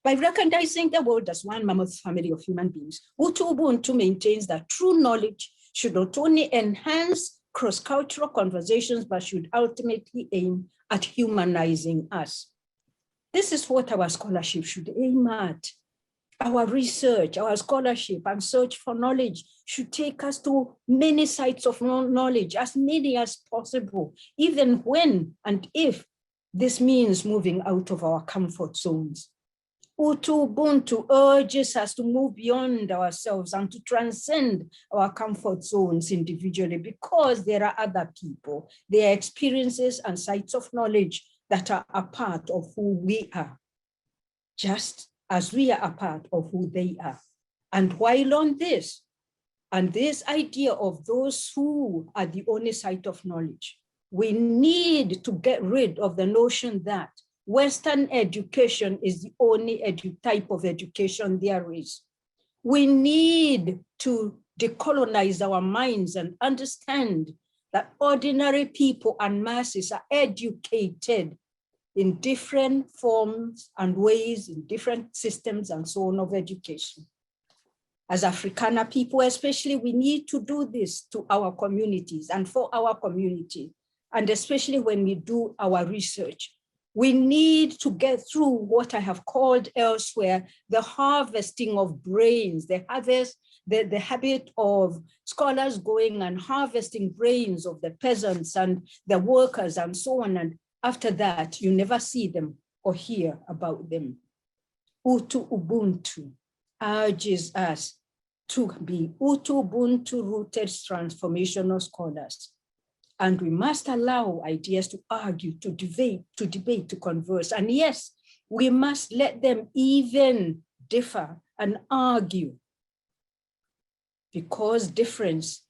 By recognizing the world as one mammoth family of human beings, Ubuntu maintains that true knowledge should not only enhance cross-cultural conversations, but should ultimately aim at humanizing us. This is what our scholarship should aim at. Our research, our scholarship, and search for knowledge should take us to many sites of knowledge, as many as possible, even when and if this means moving out of our comfort zones. Ubuntu urges us to move beyond ourselves and to transcend our comfort zones individually, because there are other people, their experiences and sites of knowledge that are a part of who we are, just as we are a part of who they are. And while on this, and this idea of those who are the only site of knowledge, we need to get rid of the notion that Western education is the only type of education there is. We need to decolonize our minds and understand that ordinary people and masses are educated in different forms and ways, in different systems and so on of education. As Africana people especially, we need to do this to our communities and for our community, and especially when we do our research. We need to get through what I have called elsewhere the harvesting of brains, the habit of scholars going and harvesting brains of the peasants and the workers and so on. And after that, you never see them or hear about them. Ubuntu urges us to be Ubuntu rooted transformational scholars. And we must allow ideas to argue, to debate, to converse. And yes, we must let them even differ and argue, because difference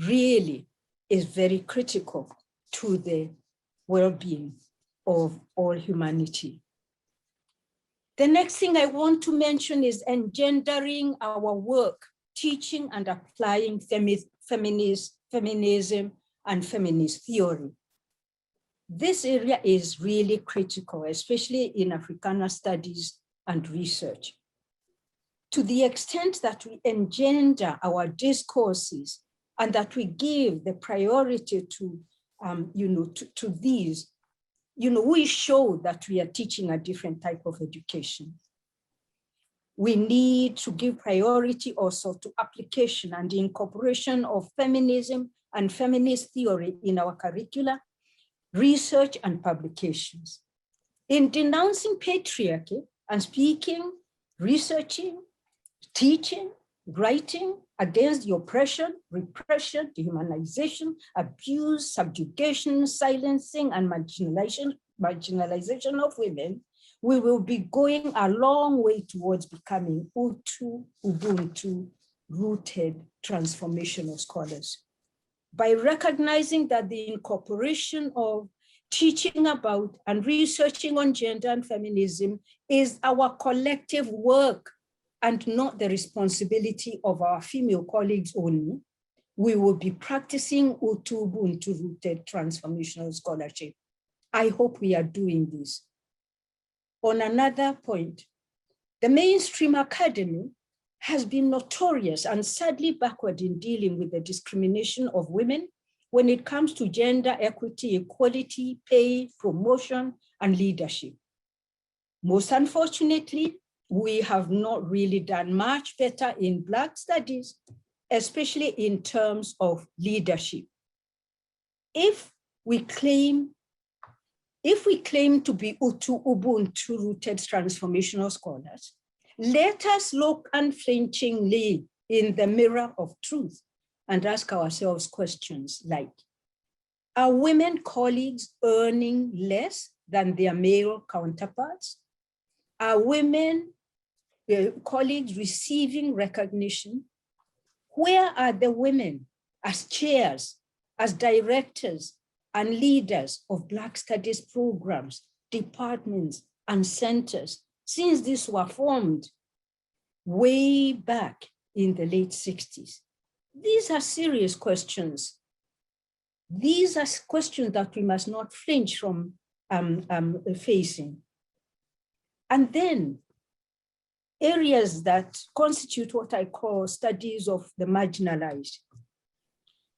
really is very critical to the well-being of all humanity. The next thing I want to mention is engendering our work, teaching and applying feminism and feminist theory. This area is really critical, especially in Africana studies and research. To the extent that we engender our discourses and that we give the priority to, to these, we show that we are teaching a different type of education. We need to give priority also to application and the incorporation of feminism and feminist theory in our curricula, research, and publications. In denouncing patriarchy and speaking, researching, teaching, writing against the oppression, repression, dehumanization, abuse, subjugation, silencing, and marginalization of women, we will be going a long way towards becoming Ubuntu rooted transformational scholars. by recognizing that the incorporation of teaching about and researching on gender and feminism is our collective work and not the responsibility of our female colleagues only, we will be practicing Ubuntu-rooted transformational scholarship. I hope we are doing this. On another point, the mainstream academy has been notorious and sadly backward in dealing with the discrimination of women when it comes to gender equity, equality, pay, promotion, and leadership. Most unfortunately, we have not really done much better in Black studies, especially in terms of leadership. If we claim to be Ubuntu-rooted transformational scholars, let us look unflinchingly in the mirror of truth and ask ourselves questions like, are women colleagues earning less than their male counterparts? Are women colleagues receiving recognition? Where are the women as chairs, as directors, and leaders of Black studies programs, departments, and centers, since these were formed way back in the late 60s? These are serious questions. These are questions that we must not flinch from facing. And then areas that constitute what I call studies of the marginalized.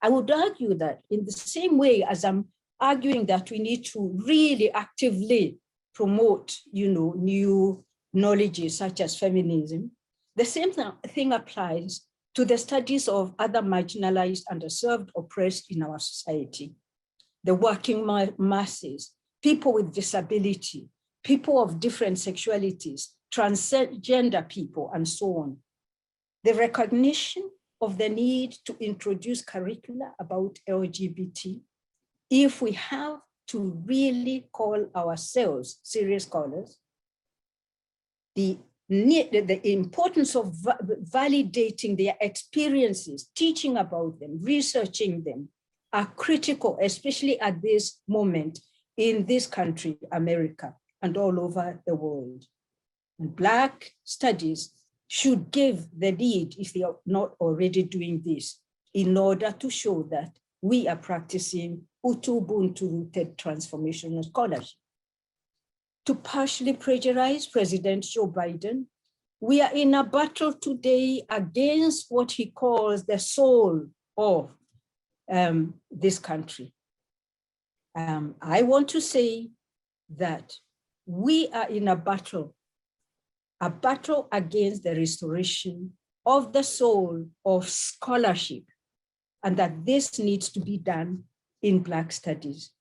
I would argue that in the same way as I'm arguing that we need to really actively promote, new knowledges such as feminism, the same thing applies to the studies of other marginalized, underserved, oppressed in our society. The working masses, people with disability, people of different sexualities, transgender people, and so on. The recognition of the need to introduce curricula about LGBT, if we have to really call ourselves serious scholars, the importance of validating their experiences, teaching about them, researching them, are critical, especially at this moment in this country, America, and all over the world. And Black studies should give the lead, if they are not already doing this, in order to show that we are practicing Ubuntu-rooted transformational scholarship. To partially plagiarize President Joe Biden, we are in a battle today against what he calls the soul of this country. I want to say that we are in a battle against the restoration of the soul of scholarship, and that this needs to be done in Black studies.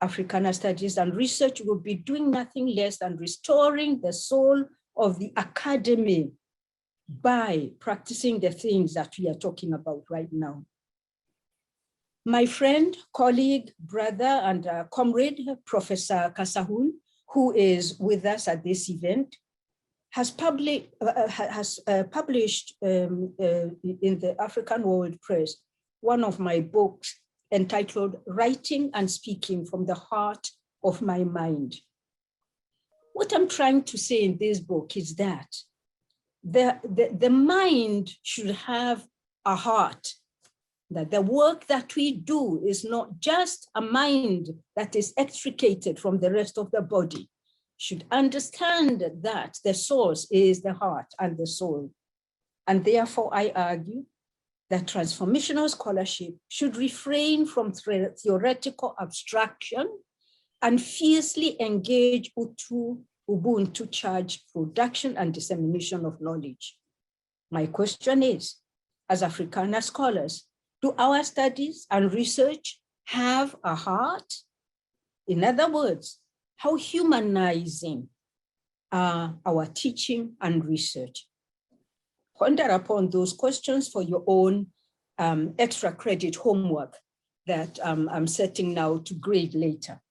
Africana Studies and Research will be doing nothing less than restoring the soul of the academy by practicing the things that we are talking about right now. My friend, colleague, brother, and comrade, Professor Kasahun, who is with us at this event, has published in the African World Press one of my books entitled Writing and Speaking from the Heart of My Mind. What I'm trying to say in this book is that the mind should have a heart, that the work that we do is not just a mind that is extricated from the rest of the body. Should understand that the source is the heart and the soul. And therefore, I argue that transformational scholarship should refrain from theoretical abstraction and fiercely engage Ubuntu charged production and dissemination of knowledge. My question is, as Africana scholars, do our studies and research have a heart? In other words, how humanizing are our teaching and research? Ponder upon those questions for your own extra credit homework that I'm setting now to grade later.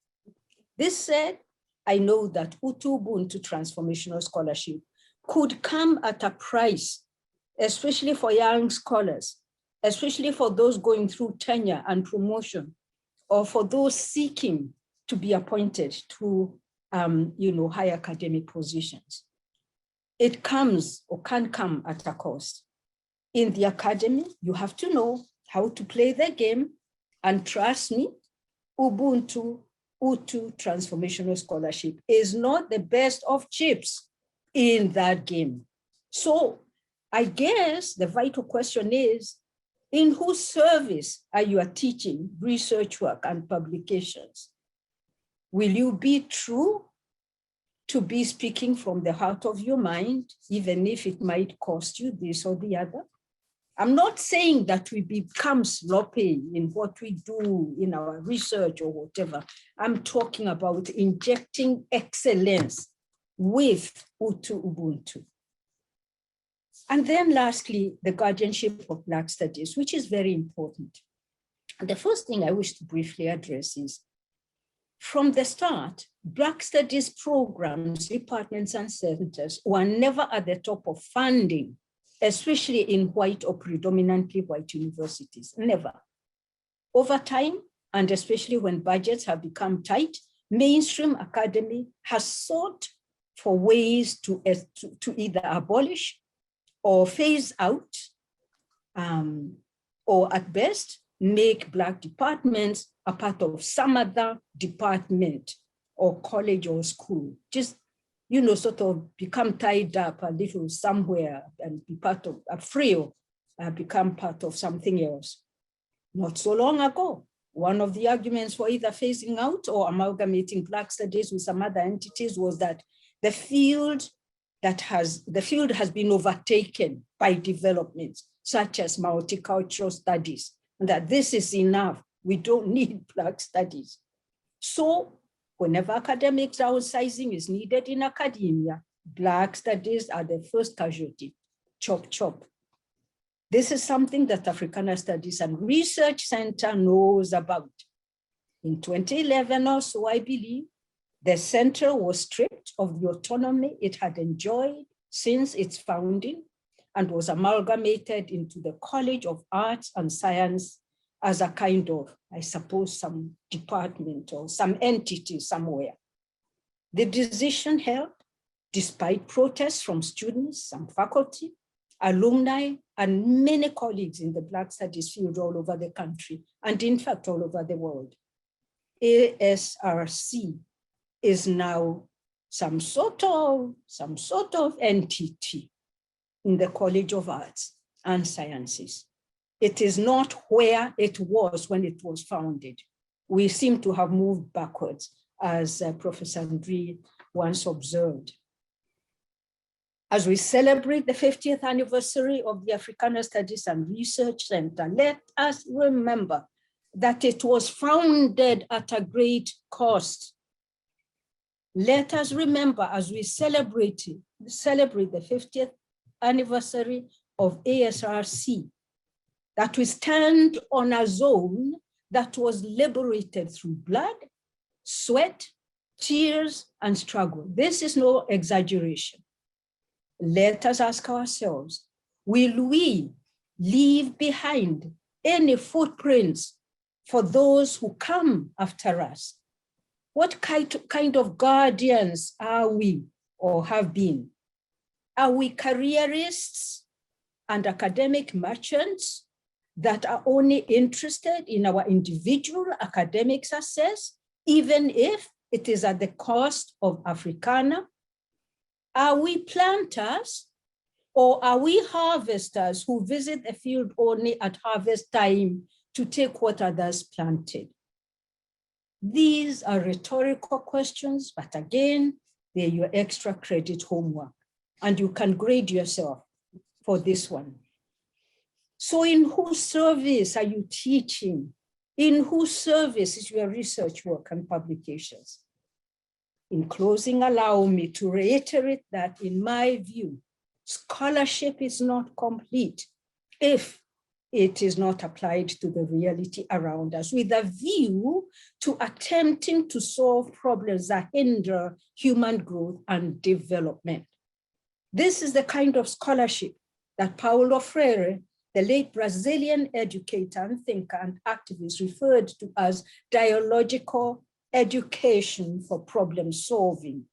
This said, I know that Ubuntu transformational scholarship could come at a price, especially for young scholars, especially for those going through tenure and promotion, or for those seeking to be appointed to high academic positions. It comes or can come at a cost. In the academy, you have to know how to play the game, and trust me, Ubuntu, Utu Transformational Scholarship is not the best of chips in that game. So I guess the vital question is, in whose service are you teaching research work and publications? Will you be true to be speaking from the heart of your mind, even if it might cost you this or the other? I'm not saying that we become sloppy in what we do in our research or whatever. I'm talking about injecting excellence with Utu Ubuntu. And then lastly, the guardianship of Black studies, which is very important. The first thing I wish to briefly address is, from the start, Black studies programs, departments, and centers were never at the top of funding, especially in white or predominantly white universities, never. Over time, and especially when budgets have become tight, mainstream academy has sought for ways to either abolish or phase out, or at best, make Black departments a part of some other department or college or school. Just, sort of become tied up a little somewhere and be part of a frail, become part of something else. Not so long ago, one of the arguments for either phasing out or amalgamating Black studies with some other entities was that the field has been overtaken by developments such as multicultural studies, and that this is enough. We don't need Black studies. So whenever academic downsizing is needed in academia, Black studies are the first casualty. Chop, chop. This is something that Africana Studies and Research Center knows about. In 2011 or so, I believe, the center was stripped of the autonomy it had enjoyed since its founding and was amalgamated into the College of Arts and Science as a kind of, I suppose, some department or some entity somewhere. The decision held, despite protests from students, some faculty, alumni, and many colleagues in the Black studies field all over the country, and in fact, all over the world. ASRC is now some sort of entity in the College of Arts and Sciences. It is not where it was when it was founded. We seem to have moved backwards, as Professor Ndri once observed. As we celebrate the 50th anniversary of the Africana Studies and Research Center, let us remember that it was founded at a great cost. Let us remember, as we celebrate the 50th anniversary of ASRC, that we stand on a zone that was liberated through blood, sweat, tears, and struggle. This is no exaggeration. Let us ask ourselves, will we leave behind any footprints for those who come after us? What kind of guardians are we or have been? Are we careerists and academic merchants that are only interested in our individual academic success, even if it is at the cost of Africana? Are we planters, or are we harvesters who visit the field only at harvest time to take what others planted? These are rhetorical questions, but again, they're your extra credit homework, and you can grade yourself for this one. So in whose service are you teaching? In whose service is your research work and publications? In closing, allow me to reiterate that in my view, scholarship is not complete if it is not applied to the reality around us with a view to attempting to solve problems that hinder human growth and development. This is the kind of scholarship that Paulo Freire the late Brazilian educator and thinker and activist referred to as dialogical education for problem solving.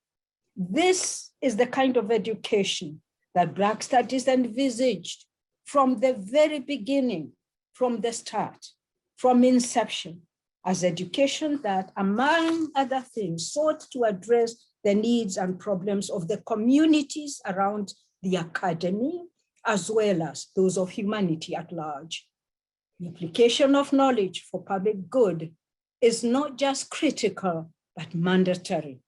This is the kind of education that Black Studies envisaged from the very beginning, from the start, from inception, as education that, among other things, sought to address the needs and problems of the communities around the academy, as well as those of humanity at large. The application of knowledge for public good is not just critical, but mandatory.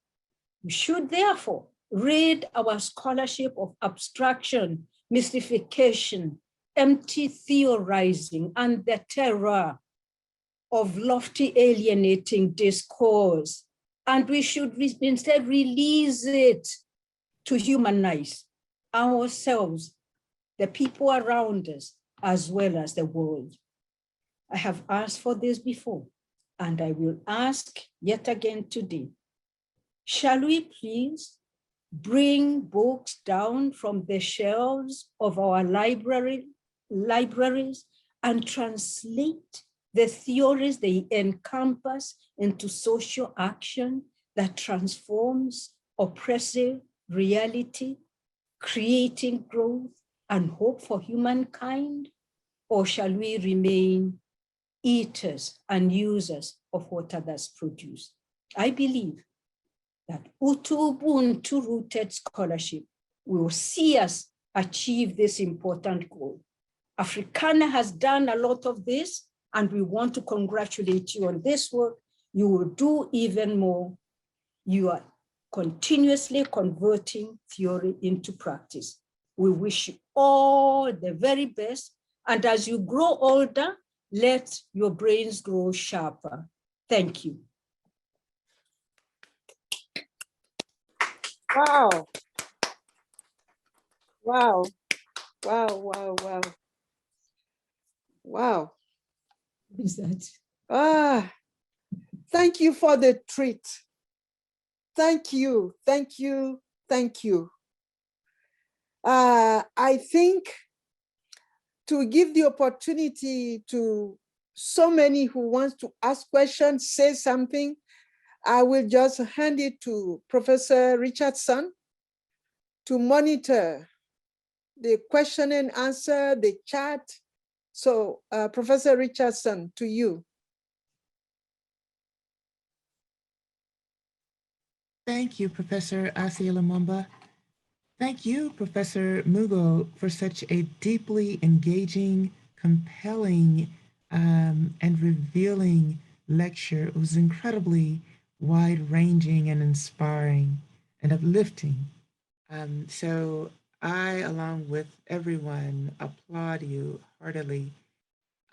We should therefore rid our scholarship of abstraction, mystification, empty theorizing, and the terror of lofty alienating discourse. And we should instead release it to humanize ourselves, the people around us, as well as the world. I have asked for this before, and I will ask yet again today. Shall we please bring books down from the shelves of our libraries and translate the theories they encompass into social action that transforms oppressive reality, creating growth and hope for humankind? Or shall we remain eaters and users of what others produce? I believe that Ubuntu-rooted scholarship will see us achieve this important goal. Africana has done a lot of this, and we want to congratulate you on this work. You will do even more. You are continuously converting theory into practice. We wish you all the very best. And as you grow older, let your brains grow sharper. Thank you. Wow. Wow. Wow, wow, wow. Wow. What is that? Thank you for the treat. Thank you, thank you, thank you. I think to give the opportunity to so many who want to ask questions, say something, I will just hand it to Professor Richardson to monitor the question and answer, the chat. So Professor Richardson, to you. Thank you, Professor Asiya Lumumba. Thank you, Professor Mugo, for such a deeply engaging, compelling, and revealing lecture. It was incredibly wide-ranging and inspiring and uplifting. So I, along with everyone, applaud you heartily.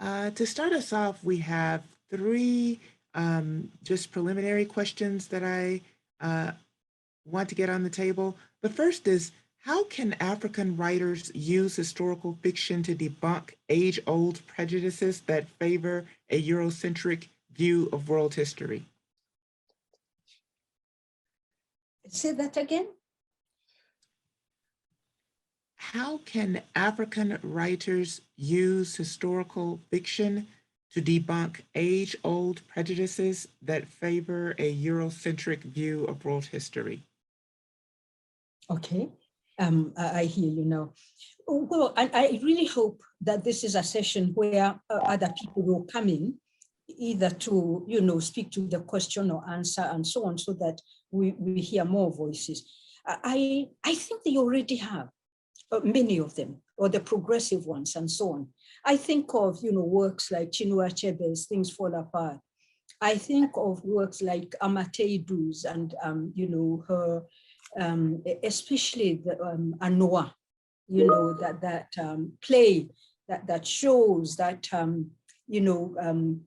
To start us off, we have three just preliminary questions that I want to get on the table. The first is, how can African writers use historical fiction to debunk age-old prejudices that favor a Eurocentric view of world history? Say that again. How can African writers use historical fiction to debunk age-old prejudices that favor a Eurocentric view of world history? Okay, I hear you now. Well, I really hope that this is a session where other people will come in, either to, you know, speak to the question or answer and so on, so that we hear more voices. I think they already have, many of them, or the progressive ones and so on. I think of, you know, works like Chinua Achebe's Things Fall Apart. I think of works like Amateidu's and, you know, her, especially the Anoa, you know, that play that shows that, you know,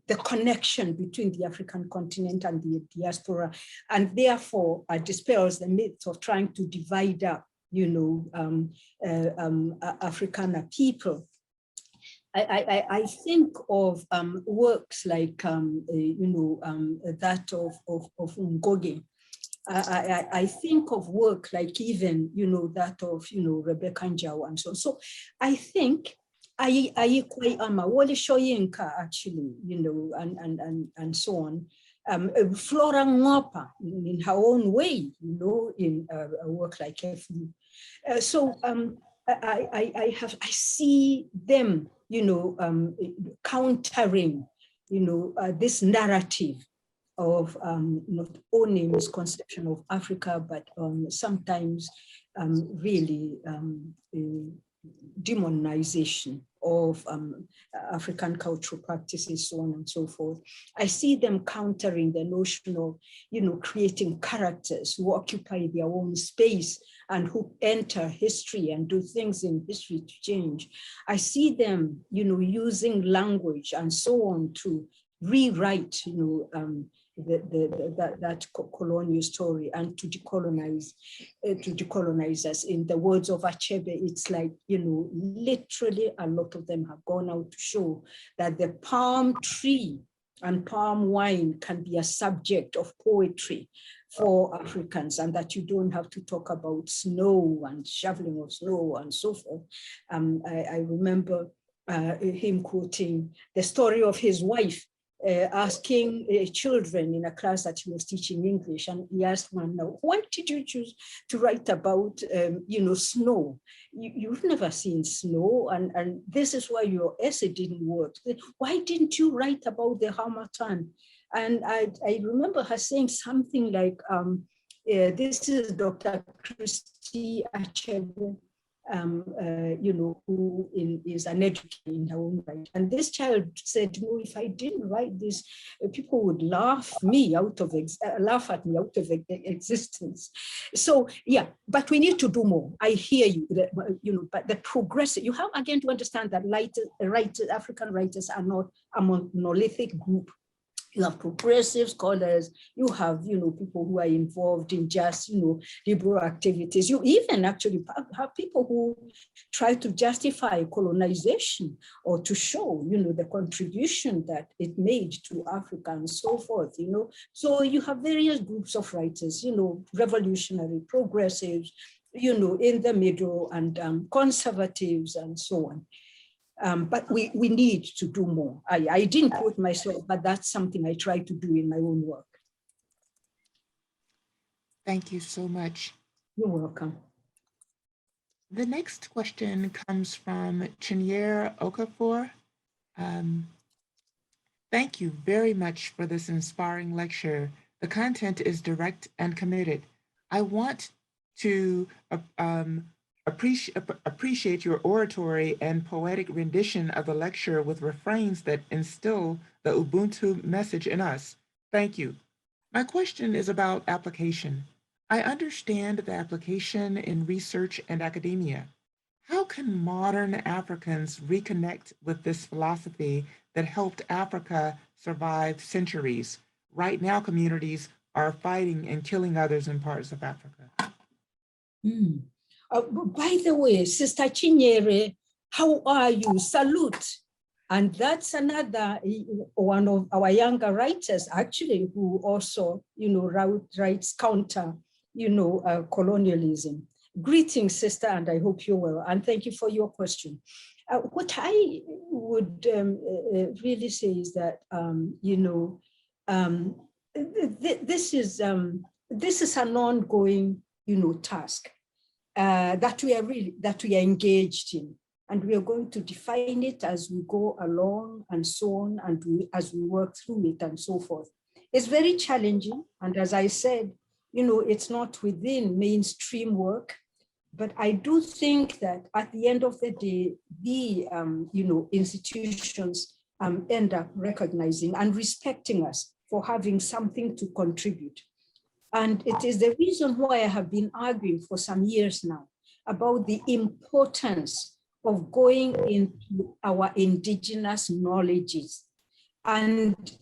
the connection between the African continent and the diaspora, and therefore dispels the myth of trying to divide up, you know, Africana people. I think of works like, you know, that of Ngoge. I think of work like even, you know, that of, you know, Rebecca Njau and so on. So I think Ayikwe ama wole shoyinka actually, you know, and so on. Flora Ngopa in her own way, you know, in a work like FU. So I see them, you know, countering, you know, this narrative of not only misconception of Africa, but sometimes really demonization of African cultural practices, so on and so forth. I see them countering the notion of, you know, creating characters who occupy their own space and who enter history and do things in history to change. I see them, you know, using language and so on to rewrite, you know, that colonial story and to decolonize us. In the words of Achebe, it's like, you know, literally a lot of them have gone out to show that the palm tree and palm wine can be a subject of poetry for Africans, and that you don't have to talk about snow and shoveling of snow and so forth. I remember him quoting the story of his wife asking children in a class that he was teaching English, and he asked one, now, why did you choose to write about, you know, snow? You've never seen snow, and this is why your essay didn't work. Why didn't you write about the Harmattan? And I remember her saying something like, this is Dr. Christy Achebe, you know, who is an educator in her own right. And this child said, no, if I didn't write this, people would laugh at me out of existence. So yeah, but we need to do more. I hear you, you know, but the progressive, you have again to understand that African writers are not a monolithic group. You have progressive scholars, you have, you know, people who are involved in just, you know, liberal activities. You even actually have people who try to justify colonization or to show, you know, the contribution that it made to Africa and so forth, you know. So you have various groups of writers, you know, revolutionary, progressives, you know, in the middle, and conservatives and so on. But we need to do more. I didn't quote myself, but that's something I try to do in my own work. Thank you so much. You're welcome. The next question comes from Chinyere Okafor. Thank you very much for this inspiring lecture. The content is direct and committed. I want to appreciate your oratory and poetic rendition of the lecture with refrains that instill the Ubuntu message in us. Thank you. My question is about application. I understand the application in research and academia. How can modern Africans reconnect with this philosophy that helped Africa survive centuries? Right now, communities are fighting and killing others in parts of Africa. By the way, Sister Chinyere, how are you? Salute. And that's another one of our younger writers, actually, who also, you know, writes counter, you know, colonialism. Greetings, sister, and I hope you're well. And thank you for your question. What I would really say is that, you know, this is an ongoing, you know, task. That we are engaged in, and we are going to define it as we go along and so on, and as we work through it and so forth. It's very challenging, and as I said, you know, it's not within mainstream work, but I do think that at the end of the day, the you know, institutions end up recognizing and respecting us for having something to contribute. And it is the reason why I have been arguing for some years now about the importance of going into our indigenous knowledges and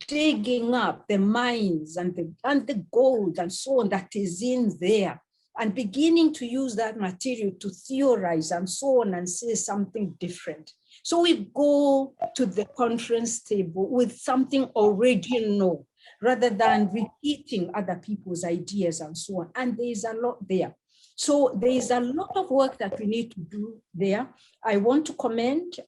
digging up the mines and the gold and so on that is in there, and beginning to use that material to theorize and so on and say something different. So we go to the conference table with something original, rather than repeating other people's ideas and so on. And there's a lot there. So there is a lot of work that we need to do there. I want to commend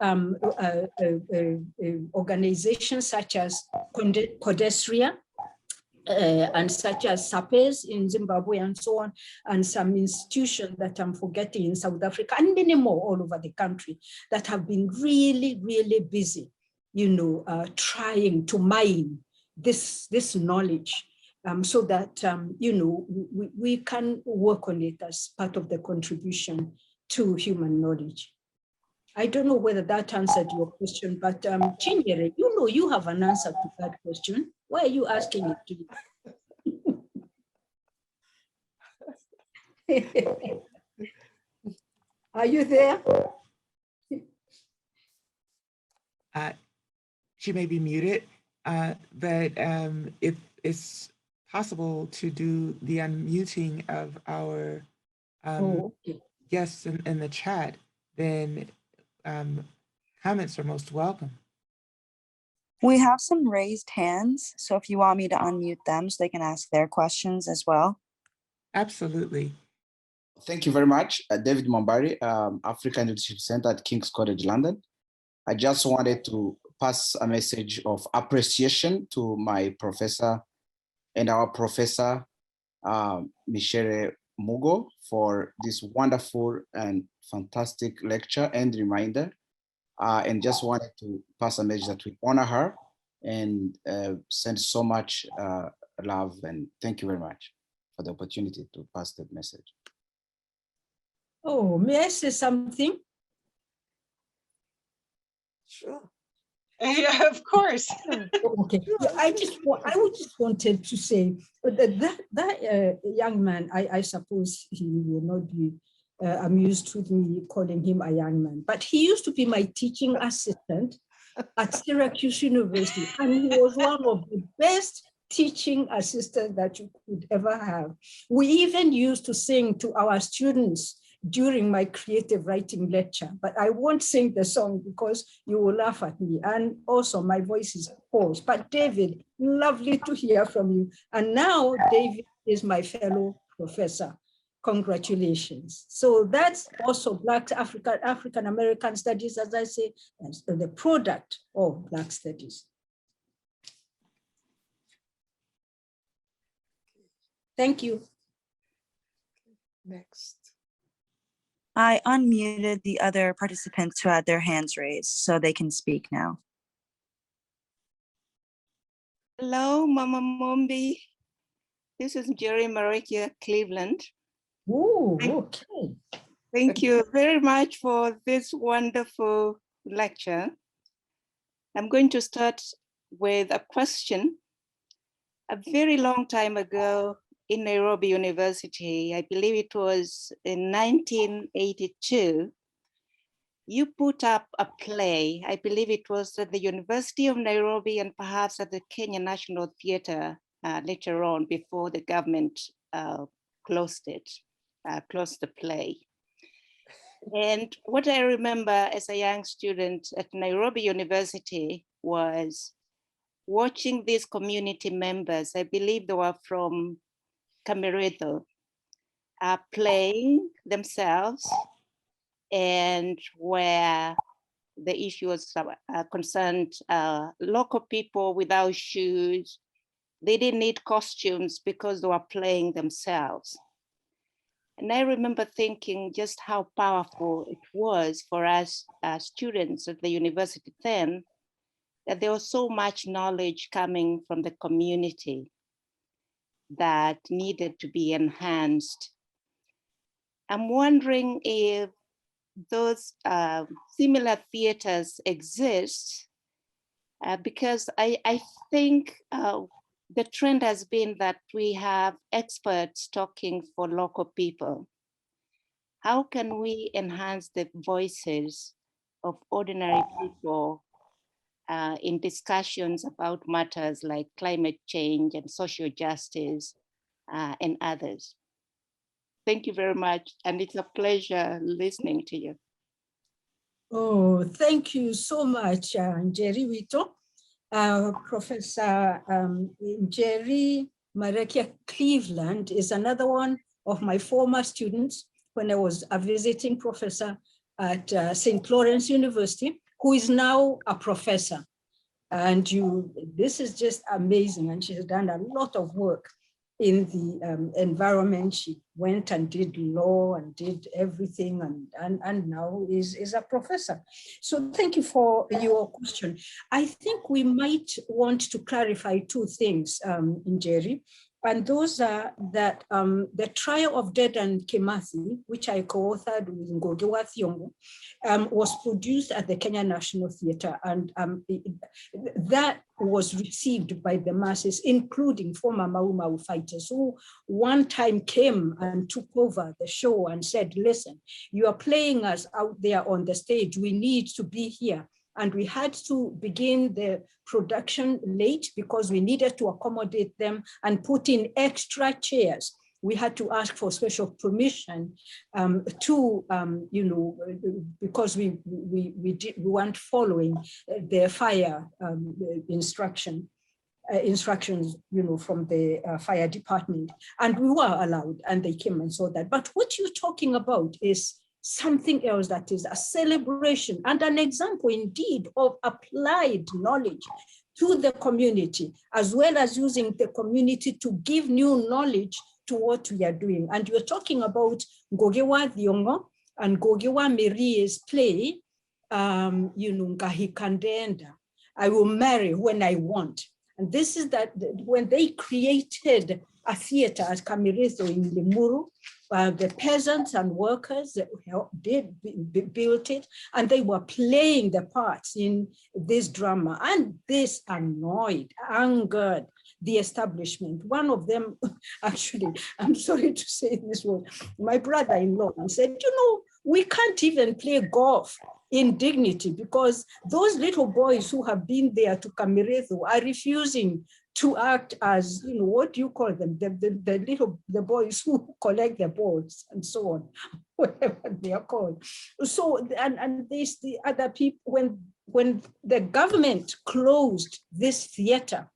organizations such as Codesria, and such as SAPES in Zimbabwe and so on, and some institutions that I'm forgetting in South Africa, and many more all over the country that have been really, really busy, you know, trying to mine this knowledge so that, you know, we can work on it as part of the contribution to human knowledge. I don't know whether that answered your question, but Chinyere, you know you have an answer to that question. Why are you asking it to me? Are you there? She may be muted, but if it's possible to do the unmuting of our guests in the chat, then comments are most welcome. We have some raised hands, so if you want me to unmute them so they can ask their questions as well. Absolutely. Thank you very much. David Mombari, African Leadership Center at King's College London. I just wanted to pass a message of appreciation to my professor and our professor, Michelle Mugo, for this wonderful and fantastic lecture and reminder. And just wanted to pass a message that we honor her and send so much love, and thank you very much for the opportunity to pass that message. Oh, may I say something? Sure. Yeah, of course. Okay. I just wanted to say that young man, I suppose he will not be amused with me calling him a young man, but he used to be my teaching assistant at Syracuse University, and he was one of the best teaching assistants that you could ever have. We even used to sing to our students during my creative writing lecture, but I won't sing the song because you will laugh at me, and also my voice is hoarse. But David, lovely to hear from you. And now David is my fellow professor. Congratulations. So that's also Black African American studies, as I say, as the product of Black studies. Thank you. Next. I unmuted the other participants who had their hands raised so they can speak now. Hello, Mama Mombi. This is Jerry Marikia, Cleveland. Oh, okay. Thank you very much for this wonderful lecture. I'm going to start with a question. A very long time ago in Nairobi University, I believe it was in 1982, you put up a play. I believe it was at the University of Nairobi and perhaps at the Kenya National Theatre later on, before the government closed the play. And what I remember as a young student at Nairobi University was watching these community members, I believe they were from Kameredo, playing themselves, and where the issue was concerned local people without shoes. They didn't need costumes because they were playing themselves. And I remember thinking just how powerful it was for us students at the university then, that there was so much knowledge coming from the community that needed to be enhanced. I'm wondering if those similar theaters exist, because I think the trend has been that we have experts talking for local people. How can we enhance the voices of ordinary people in discussions about matters like climate change and social justice and others? Thank you very much. And it's a pleasure listening to you. Oh, thank you so much, Jerry Wito. Professor Jerry Marikia Cleveland is another one of my former students when I was a visiting professor at St. Lawrence University, who is now a professor. And this is just amazing. And she has done a lot of work in the environment. She went and did law and did everything, and now is a professor. So thank you for your question. I think we might want to clarify two things, Njeri. And those are that the trial of Dedan Kimathi, which I co-authored with Ngugi wa Thiong'o, was produced at the Kenya National Theatre, and that was received by the masses, including former Mau Mau fighters who one time came and took over the show and said, listen, you are playing us out there on the stage, we need to be here. And we had to begin the production late because we needed to accommodate them and put in extra chairs. We had to ask for special permission because we weren't following the fire instructions, from the fire department. And we were allowed, and they came and saw that. But what you're talking about is something else that is a celebration and an example indeed of applied knowledge to the community, as well as using the community to give new knowledge to what we are doing. And you're talking about Ngugi wa Thiong'o and Ngugi wa Miri's play, Ngahi Kandenda, I will marry when I want. And this is that when they created a theater at Kamiritho in Limuru, the peasants and workers built it, and they were playing the parts in this drama. And this angered the establishment. One of them, actually, I'm sorry to say this word, my brother-in-law said, we can't even play golf in dignity because those little boys who have been there to Kamiritho are refusing to act as, what do you call them? The boys who collect the balls and so on, whatever they are called. So, and the other people, when the government closed this theater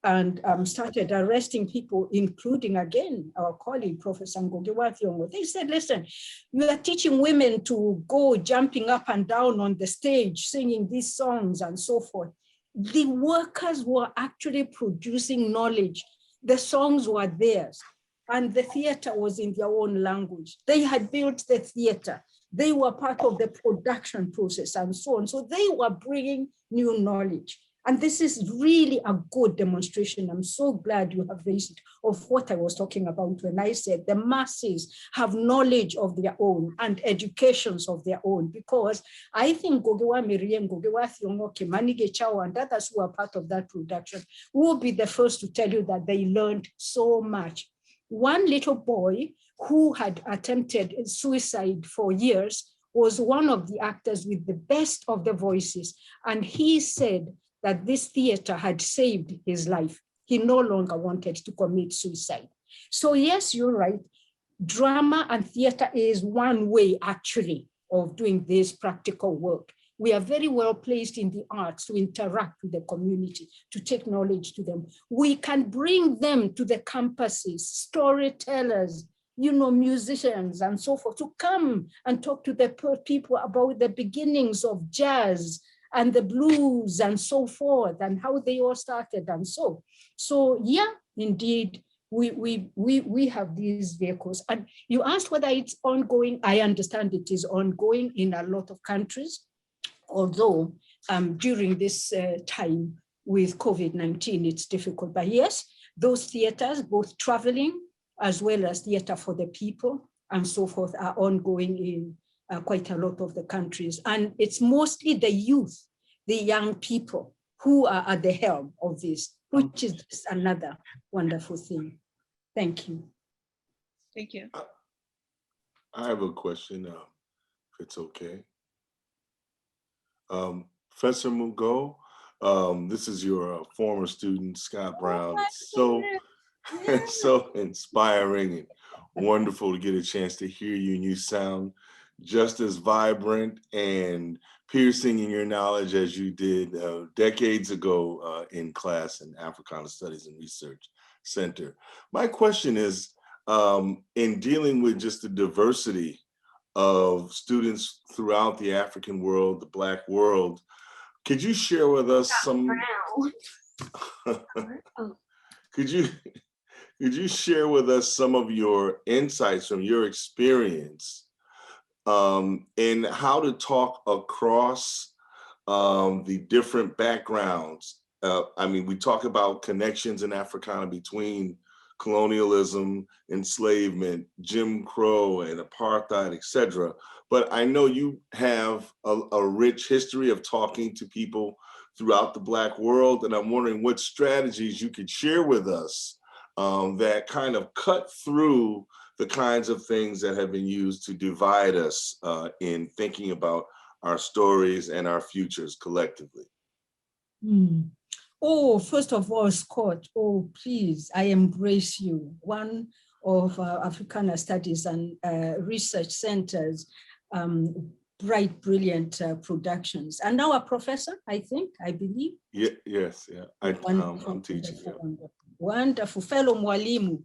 and started arresting people, including, again, our colleague, Professor Ngugi wa Thiong'o, they said, listen, you are teaching women to go jumping up and down on the stage, singing these songs and so forth. The workers were actually producing knowledge. The songs were theirs, and the theater was in their own language. They had built the theater. They were part of the production process and so on. So they were bringing new knowledge. And this is really a good demonstration. I'm so glad you have raised it, of what I was talking about when I said the masses have knowledge of their own and educations of their own, because I think Ngugi wa Miri, Ngugi wa Thiong'o, Kimani Gechao, and others who are part of that production will be the first to tell you that they learned so much. One little boy who had attempted suicide for years was one of the actors with the best of the voices. And he said that this theater had saved his life. He no longer wanted to commit suicide. So yes, you're right. Drama and theater is one way actually of doing this practical work. We are very well placed in the arts to interact with the community, to take knowledge to them. We can bring them to the campuses, storytellers, musicians and so forth, to come and talk to the people about the beginnings of jazz and the blues and so forth, and how they all started and so. So yeah, indeed, we have these vehicles. And you asked whether it's ongoing. I understand it is ongoing in a lot of countries, although during this time with COVID-19, it's difficult. But yes, those theaters, both traveling as well as theater for the people and so forth, are ongoing in quite a lot of the countries. And it's mostly the youth, the young people, who are at the helm of this, which is just another wonderful thing. Thank you. Thank you. I have a question, if it's okay. Professor Mugo, this is your former student, Scott Brown. So inspiring and wonderful to get a chance to hear you, and you sound just as vibrant and piercing in your knowledge as you did decades ago in class in Africana Studies and Research Center. My question is, in dealing with just the diversity of students throughout the African world, the Black world. Could you share with us some, could you share with us some of your insights from your experience in how to talk across the different backgrounds? I mean, we talk about connections in Africana between colonialism, enslavement, Jim Crow, and apartheid, etc. But I know you have a rich history of talking to people throughout the Black world, and I'm wondering what strategies you could share with us that kind of cut through the kinds of things that have been used to divide us in thinking about our stories and our futures collectively. Oh, first of all, Scott, oh, please, I embrace you. One of Africana Studies and Research Center's bright, brilliant productions. And now a professor, I believe. Yeah, yes, yeah, I'm teaching. Yeah. Wonderful, fellow mwalimu.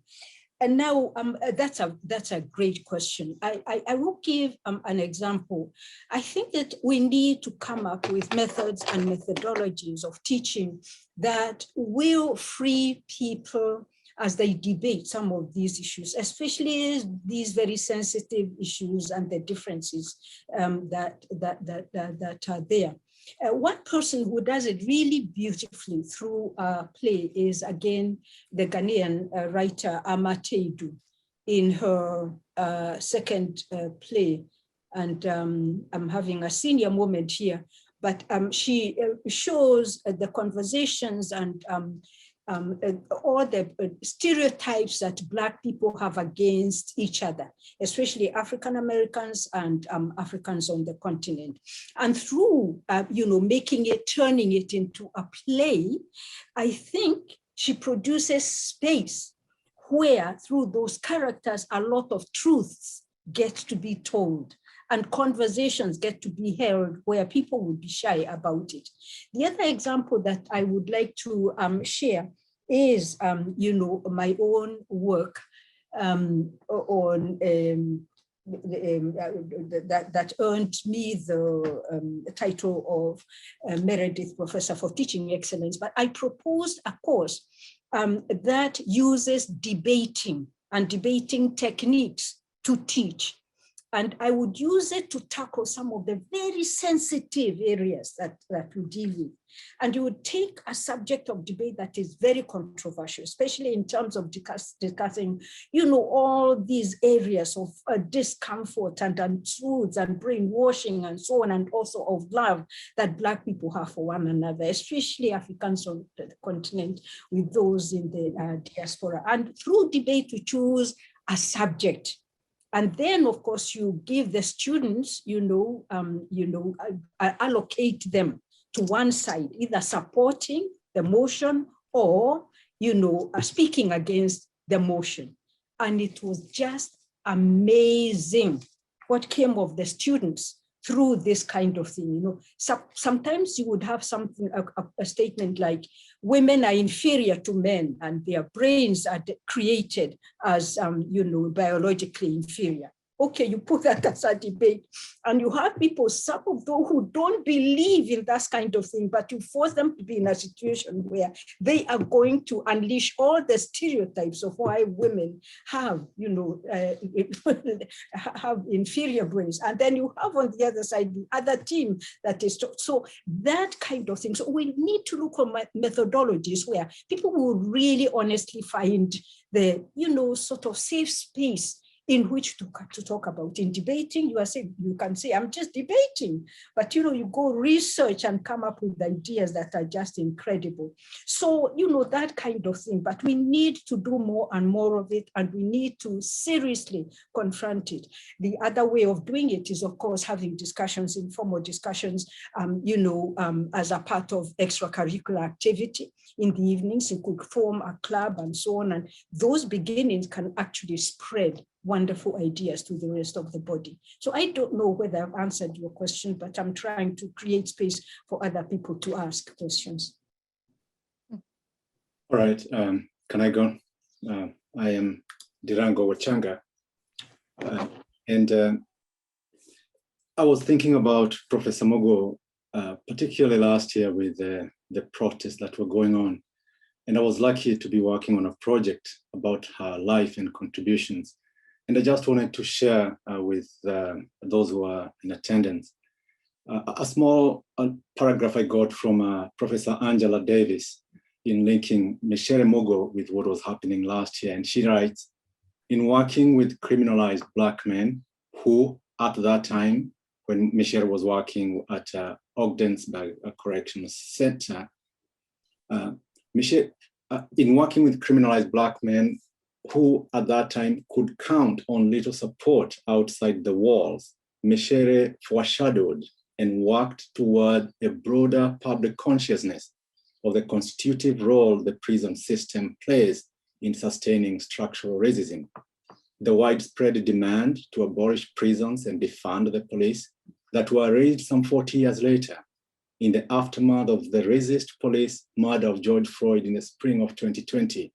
And now that's a great question. I will give an example. I think that we need to come up with methods and methodologies of teaching that will free people as they debate some of these issues, especially these very sensitive issues and the differences that are there. One person who does it really beautifully through play is, again, the Ghanaian writer Amateidu in her second play. And I'm having a senior moment here, but she shows the conversations and all the stereotypes that Black people have against each other, especially African Americans and Africans on the continent. And through, turning it into a play, I think she produces space where through those characters, a lot of truths get to be told and conversations get to be held where people would be shy about it. The other example that I would like to share is, my own work on that earned me the title of Meredith Professor for Teaching Excellence. But I proposed a course that uses debating and debating techniques to teach. And I would use it to tackle some of the very sensitive areas that we deal with. And you would take a subject of debate that is very controversial, especially in terms of discussing, all these areas of discomfort and untruths and brainwashing and so on, and also of love that Black people have for one another, especially Africans on the continent with those in the diaspora. And through debate, we choose a subject. And then, of course, you give the students, allocate them to one side, either supporting the motion or, speaking against the motion. And it was just amazing what came of the students through this kind of thing. Sometimes you would have something, a statement like, women are inferior to men and their brains are created as, biologically inferior. Okay, you put that as a debate and you have people, some of those who don't believe in that kind of thing, but you force them to be in a situation where they are going to unleash all the stereotypes of why women have, have inferior brains. And then you have on the other side, the other team that is, so that kind of thing. So we need to look at methodologies where people will really honestly find the, sort of safe space in which to talk about. In debating, you can say, I'm just debating, but you go research and come up with ideas that are just incredible. So, that kind of thing, but we need to do more and more of it, and we need to seriously confront it. The other way of doing it is, of course, having discussions, informal discussions, as a part of extracurricular activity in the evenings. You could form a club and so on, and those beginnings can actually spread wonderful ideas to the rest of the body. So I don't know whether I've answered your question, but I'm trying to create space for other people to ask questions. All right, can I go? I am Dirango Wachanga. I was thinking about Professor Mogo, particularly last year with the protests that were going on. And I was lucky to be working on a project about her life and contributions. And I just wanted to share with those who are in attendance a small paragraph I got from Professor Angela Davis in linking Michere Mogo with what was happening last year. And she writes, in working with criminalized Black men who at that time, when Michere was working at Ogdensburg Correctional Center, in working with criminalized Black men who at that time could count on little support outside the walls, Michere foreshadowed and worked toward a broader public consciousness of the constitutive role the prison system plays in sustaining structural racism. The widespread demand to abolish prisons and defund the police that were raised some 40 years later in the aftermath of the racist police murder of George Floyd in the spring of 2020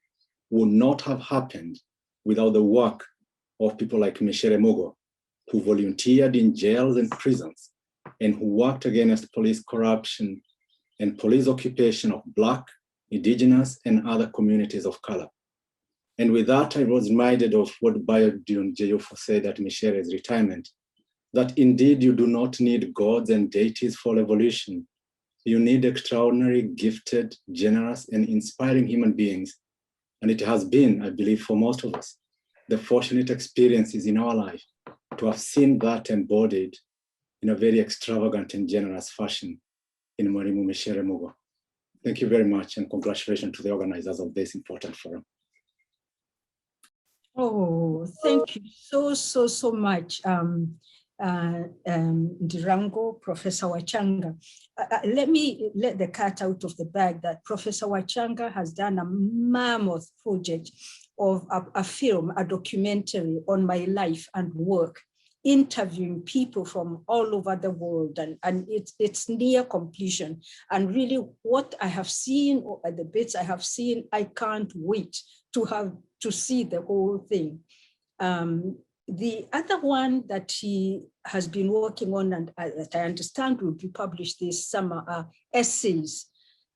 would not have happened without the work of people like Michere Mogo, who volunteered in jails and prisons and who worked against police corruption and police occupation of Black, Indigenous, and other communities of color. And with that, I was reminded of what Bayodun Jeyofo said at Michere's retirement, that indeed you do not need gods and deities for evolution. You need extraordinary, gifted, generous, and inspiring human beings. And it has been, I believe, for most of us, the fortunate experiences in our life to have seen that embodied in a very extravagant and generous fashion in Mwalimu Michere Mogo. Thank you very much, and congratulations to the organizers of this important forum. Oh, thank you so much, Dirango, Professor Wachanga. Let me let the cat out of the bag that Professor Wachanga has done a mammoth project of a film, a documentary on my life and work, interviewing people from all over the world, and it's near completion. And really what I have seen, or the bits I have seen, I can't wait to see the whole thing. The other one that he has been working on, and that I understand will be published this summer, are essays,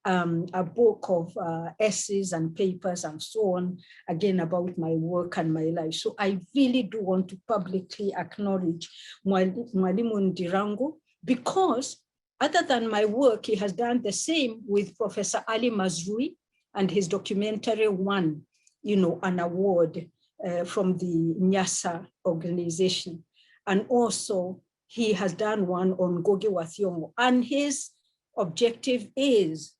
a book of essays and papers and so on, again, about my work and my life. So I really do want to publicly acknowledge Mwalimu Dirango, because other than my work, he has done the same with Professor Ali Mazrui and his documentary won, an award from the Nyasa organization. And also he has done one on Ngugi wa Thiong'o. And his objective is,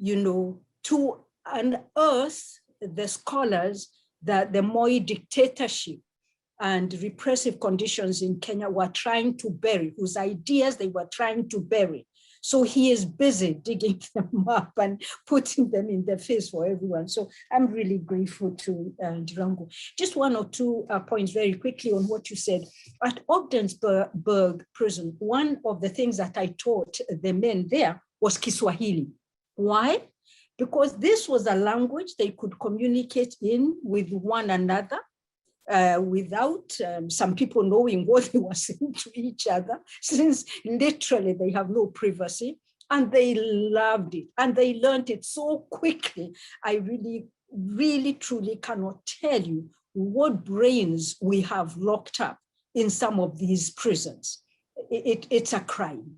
to unearth the scholars that the Moi dictatorship and repressive conditions in Kenya were trying to bury, whose ideas they were trying to bury. So he is busy digging them up and putting them in the face for everyone. So I'm really grateful to Dirango. Just one or two points very quickly on what you said. At Ogdensburg prison, one of the things that I taught the men there was Kiswahili. Why? Because this was a language they could communicate in with one another, without some people knowing what they were saying to each other, since literally they have no privacy, and they loved it, and they learned it so quickly. I really, truly cannot tell you what brains we have locked up in some of these prisons. It's a crime.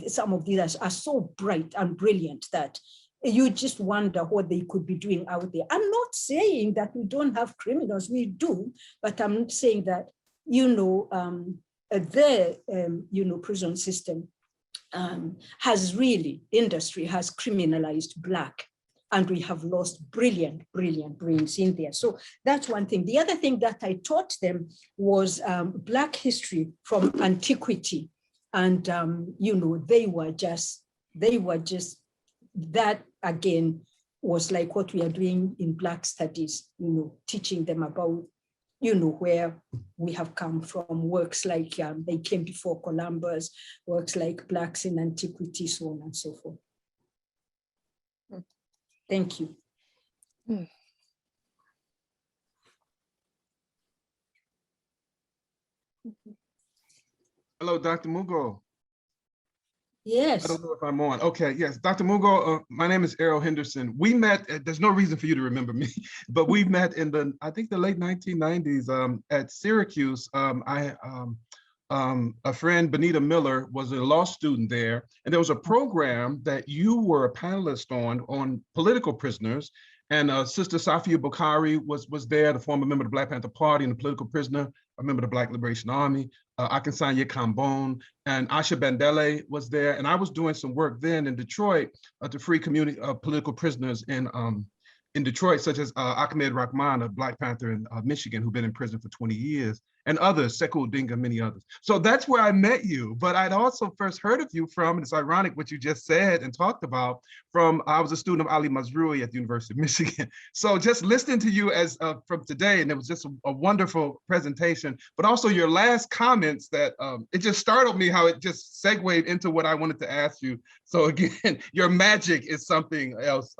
Some of these are so bright and brilliant that you just wonder what they could be doing out there. I'm not saying that we don't have criminals, we do, but I'm saying that, the prison system industry has criminalized Black, and we have lost brilliant brains in there. So that's one thing. The other thing that I taught them was Black history from antiquity. And, they were just, that again was like what we are doing in Black studies, teaching them about, where we have come from, works like They Came Before Columbus, works like Blacks in Antiquity, so on and so forth. Thank you. Hello, Dr. Mugo. Yes. I don't know if I'm on. Okay, yes, Dr. Mugo, my name is Errol Henderson. We met, there's no reason for you to remember me, but we met in the, I think the late 1990s at Syracuse. A friend, Benita Miller, was a law student there, and there was a program that you were a panelist on political prisoners, and Sister Safia Bukhari was there, the former member of the Black Panther Party and a political prisoner, a member of the Black Liberation Army. Akinsanya Kambon and Asha Bandele was there, and I was doing some work then in Detroit to free community political prisoners in Detroit, such as Ahmed Rahman, a Black Panther in Michigan, who'd been in prison for 20 years, and others, Sekou Dinga, many others. So that's where I met you, but I'd also first heard of you from, and it's ironic what you just said and talked about, from, I was a student of Ali Mazrui at the University of Michigan. So just listening to you as from today, and it was just a wonderful presentation, but also your last comments that, it just startled me how it just segued into what I wanted to ask you. So again, your magic is something else,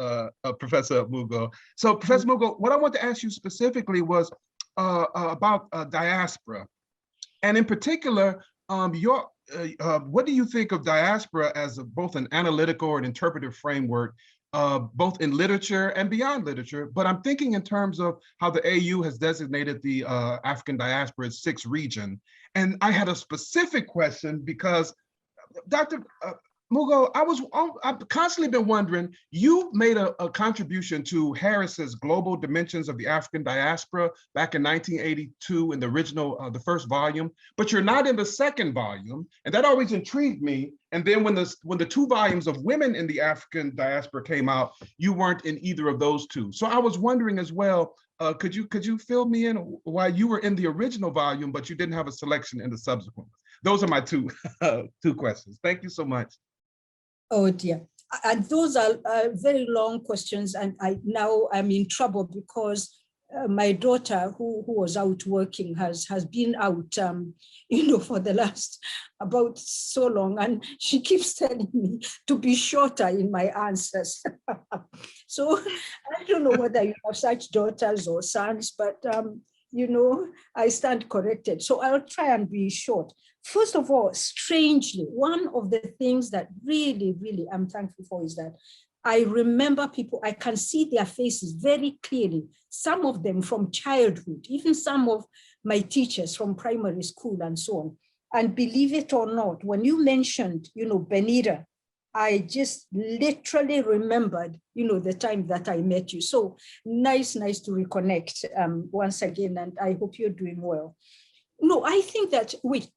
Professor Mugo. So Professor Mugo, what I want to ask you specifically was about diaspora. And in particular, what do you think of diaspora as both an analytical or an interpretive framework, both in literature and beyond literature? But I'm thinking in terms of how the AU has designated the African diaspora as 6th region. And I had a specific question because Dr. Mugo, I've constantly been wondering, you made a contribution to Harris's Global Dimensions of the African Diaspora back in 1982 in the original, the first volume, but you're not in the second volume, and that always intrigued me. And then when the 2 volumes of Women in the African Diaspora came out, you weren't in either of those 2. So I was wondering as well, could you fill me in why you were in the original volume, but you didn't have a selection in the subsequent? Those are my two questions. Thank you so much. Oh dear, and those are very long questions, and now I'm in trouble because my daughter, who was out working, has been out, for the last about so long, and she keeps telling me to be shorter in my answers. So I don't know whether you have such daughters or sons, but I stand corrected. So I'll try and be short. First of all, strangely, one of the things that really, really I'm thankful for is that I remember people, I can see their faces very clearly, some of them from childhood, even some of my teachers from primary school and so on. And believe it or not, when you mentioned, Benita, I just literally remembered, the time that I met you. So nice to reconnect once again, and I hope you're doing well. No, I think that we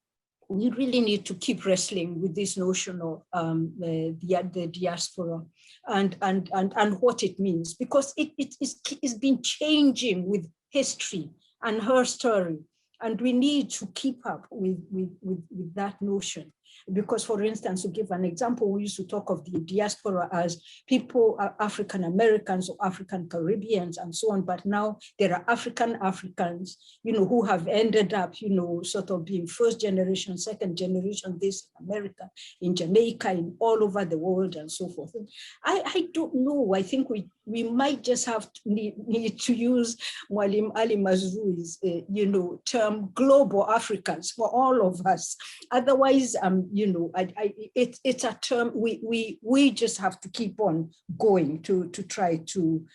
really need to keep wrestling with this notion of the diaspora and what it means, because it's been changing with history and her story, and we need to keep up with that notion. Because, for instance, to give an example, we used to talk of the diaspora as people, African Americans or African Caribbeans and so on, but now there are Africans, who have ended up, sort of being first generation, second generation, this in America, in Jamaica, in all over the world and so forth. And I don't know, I think we might just have to need to use Mwalim Ali Mazrui's, term global Africans for all of us. Otherwise, it's a term we just have to keep on going to try to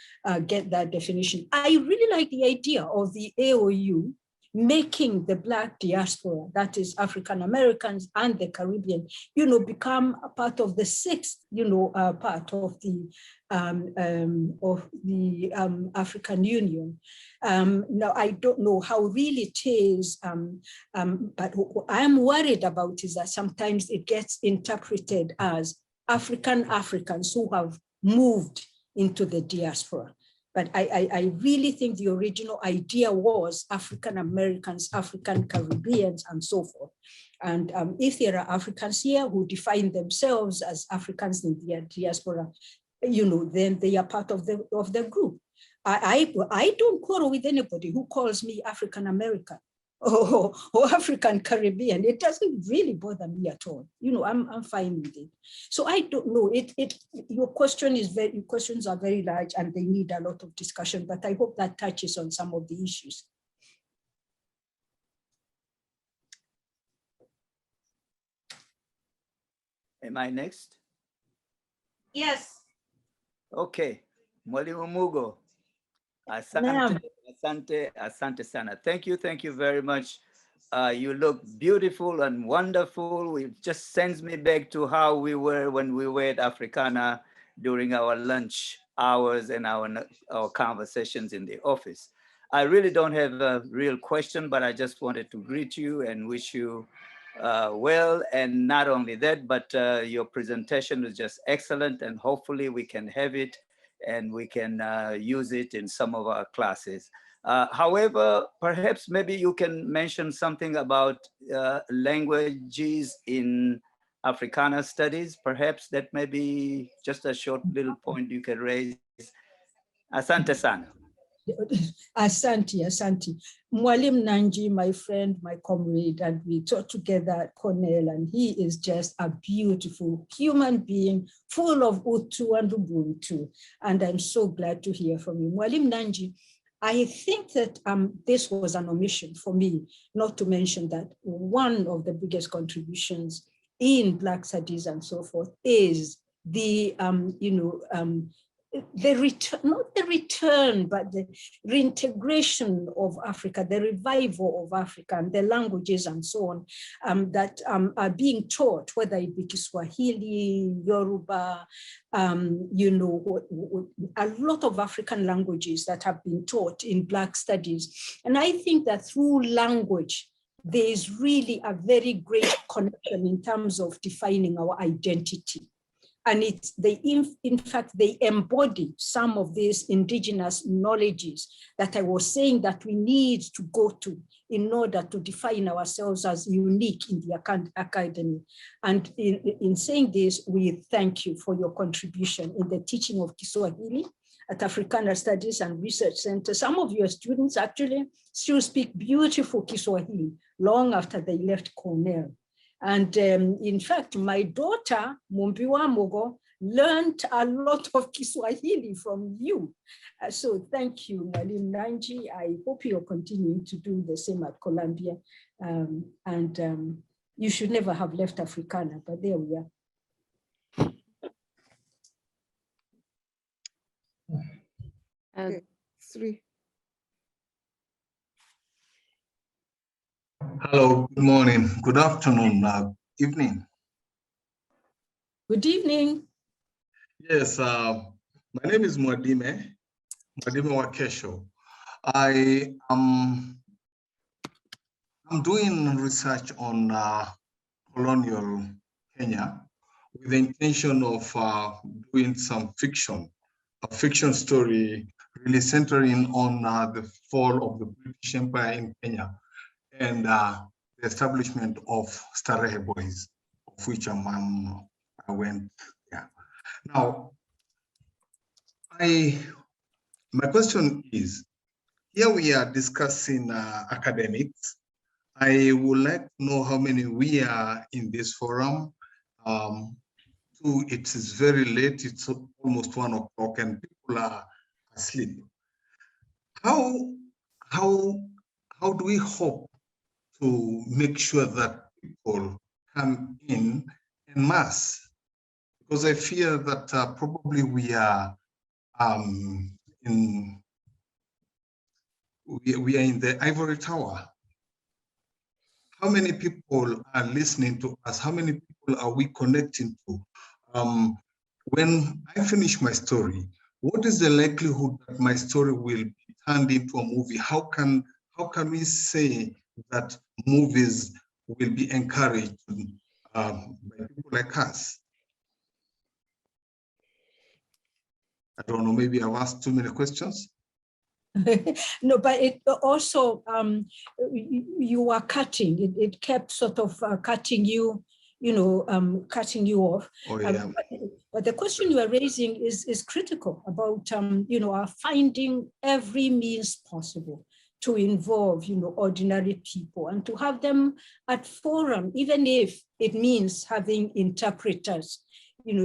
get that definition. I really like the idea of the AOU making the Black diaspora, that is African Americans and the Caribbean, become a part of the 6th, part of the African Union. Now, I don't know how really it is, but what I'm worried about is that sometimes it gets interpreted as Africans who have moved into the diaspora. But I really think the original idea was African Americans, African Caribbeans, and so forth. And if there are Africans here who define themselves as Africans in the diaspora, then they are part of the group. I don't quarrel with anybody who calls me African American or African Caribbean. It doesn't really bother me at all. I'm fine with it. So I don't know. Your questions are very large and they need a lot of discussion, but I hope that touches on some of the issues. Am I next? Yes. Okay. Mwalimu Mugo. Asante, asante sana. Thank you very much. You look beautiful and wonderful. It just sends me back to how we were when we were at Africana during our lunch hours and our conversations in the office. I really don't have a real question, but I just wanted to greet you and wish you well. And not only that, but your presentation was just excellent, and hopefully we can have it and we can use it in some of our classes. However, perhaps maybe you can mention something about languages in Africana studies. Perhaps that may be just a short little point you can raise. Asante sana. Asante. Mwalim Nanji, my friend, my comrade, and we taught together at Cornell, and he is just a beautiful human being, full of Utu and Ubuntu. And I'm so glad to hear from you. Mwalim Nanji, I think that this was an omission for me, not to mention that one of the biggest contributions in Black studies and so forth is the, the return, not the return, but the reintegration of Africa, the revival of Africa and the languages and so on that are being taught, whether it be Kiswahili, Yoruba, a lot of African languages that have been taught in Black studies. And I think that through language, there is really a very great connection in terms of defining our identity. And in fact, they embody some of these indigenous knowledges that I was saying that we need to go to in order to define ourselves as unique in the academy. And in saying this, we thank you for your contribution in the teaching of Kiswahili at Africana Studies and Research Center. Some of your students actually still speak beautiful Kiswahili long after they left Cornell. And in fact, my daughter, Mumbiwa Mogo, learned a lot of Kiswahili from you. So thank you, Mwalim Nanji. I hope you're continuing to do the same at Columbia. You should never have left Africana, but there we are. Okay, 3. Hello, good morning, good afternoon, evening. Good evening. Yes, my name is Mwadime Wakesho. I'm doing research on colonial Kenya with the intention of doing some fiction, a fiction story really centering on the fall of the British Empire in Kenya and the establishment of Starehe Boys, of which I went. Yeah. Now, my question is, here we are discussing academics. I would like to know how many we are in this forum. It is very late, it's almost 1 o'clock and people are asleep. How do we hope to make sure that people come in mass? Because I fear that probably we are in the ivory tower. How many people are listening to us? How many people are we connecting to? When I finish my story, what is the likelihood that my story will be turned into a movie? How can we say that movies will be encouraged by people like us? I don't know, maybe I've asked too many questions. No, but it also, you are cutting, it kept sort of cutting you, cutting you off. Oh, yeah. But the question you are raising is critical about, finding every means possible to involve, ordinary people and to have them at forum, even if it means having interpreters.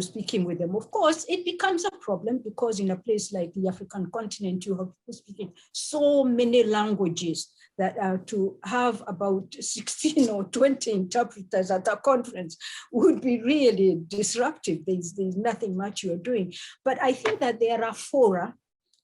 speaking with them. Of course, it becomes a problem because in a place like the African continent, you have people speaking so many languages that to have about 16 or 20 interpreters at a conference would be really disruptive. There's nothing much you're doing. But I think that there are fora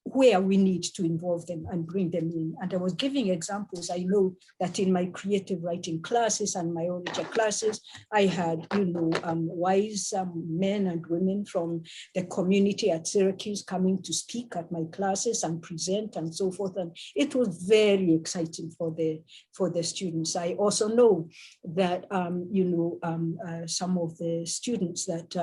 where we need to involve them and bring them in. And I was giving examples. I know that in my creative writing classes and my literature classes, I had, wise men and women from the community at Syracuse coming to speak at my classes and present and so forth. And it was very exciting for the students. I also know that, some of the students that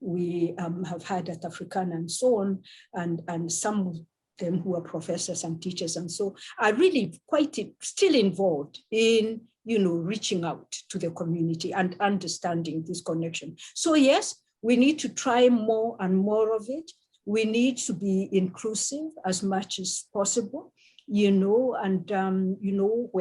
we have had at Africana and so on, and some of them who are professors and teachers and so are really quite still involved in reaching out to the community and understanding this connection. So yes, we need to try more and more of it. We need to be inclusive as much as possible, where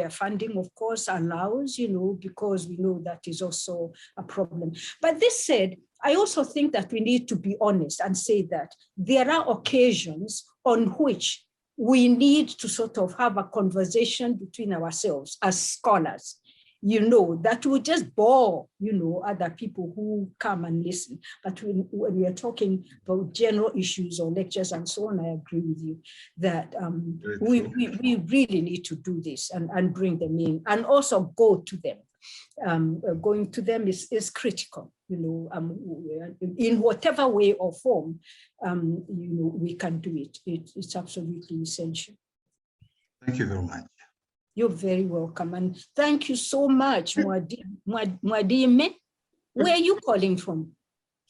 funding, of course, allows, because we know that is also a problem. But this said, I also think that we need to be honest and say that there are occasions on which we need to sort of have a conversation between ourselves as scholars, that will just bore, other people who come and listen. But when we are talking about general issues or lectures and so on, I agree with you that we really need to do this and bring them in and also go to them. Going to them is critical, in whatever way or form, we can do it. It's absolutely essential. Thank you very much. You're very welcome. And thank you so much, Mwadime. Where are you calling from?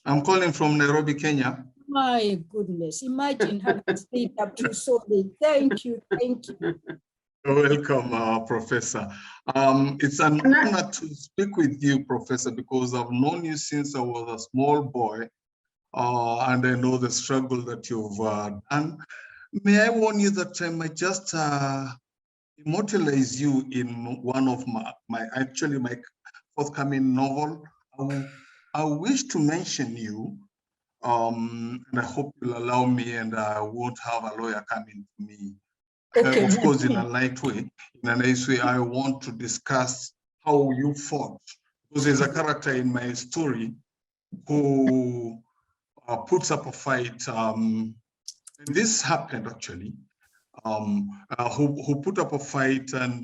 I'm calling from Nairobi, Kenya. My goodness, imagine having stayed up to so late. Thank you, thank you. Welcome, Professor. It's an honor to speak with you, Professor, because I've known you since I was a small boy, and I know the struggle that you've done. May I warn you that I might just immortalize you in one of my forthcoming novel. I wish to mention you, and I hope you'll allow me, and I won't have a lawyer coming to me. Okay. Of course, in a light way, in a nice way, I want to discuss how you fought. Because there's a character in my story who puts up a fight. And this happened actually. Who put up a fight and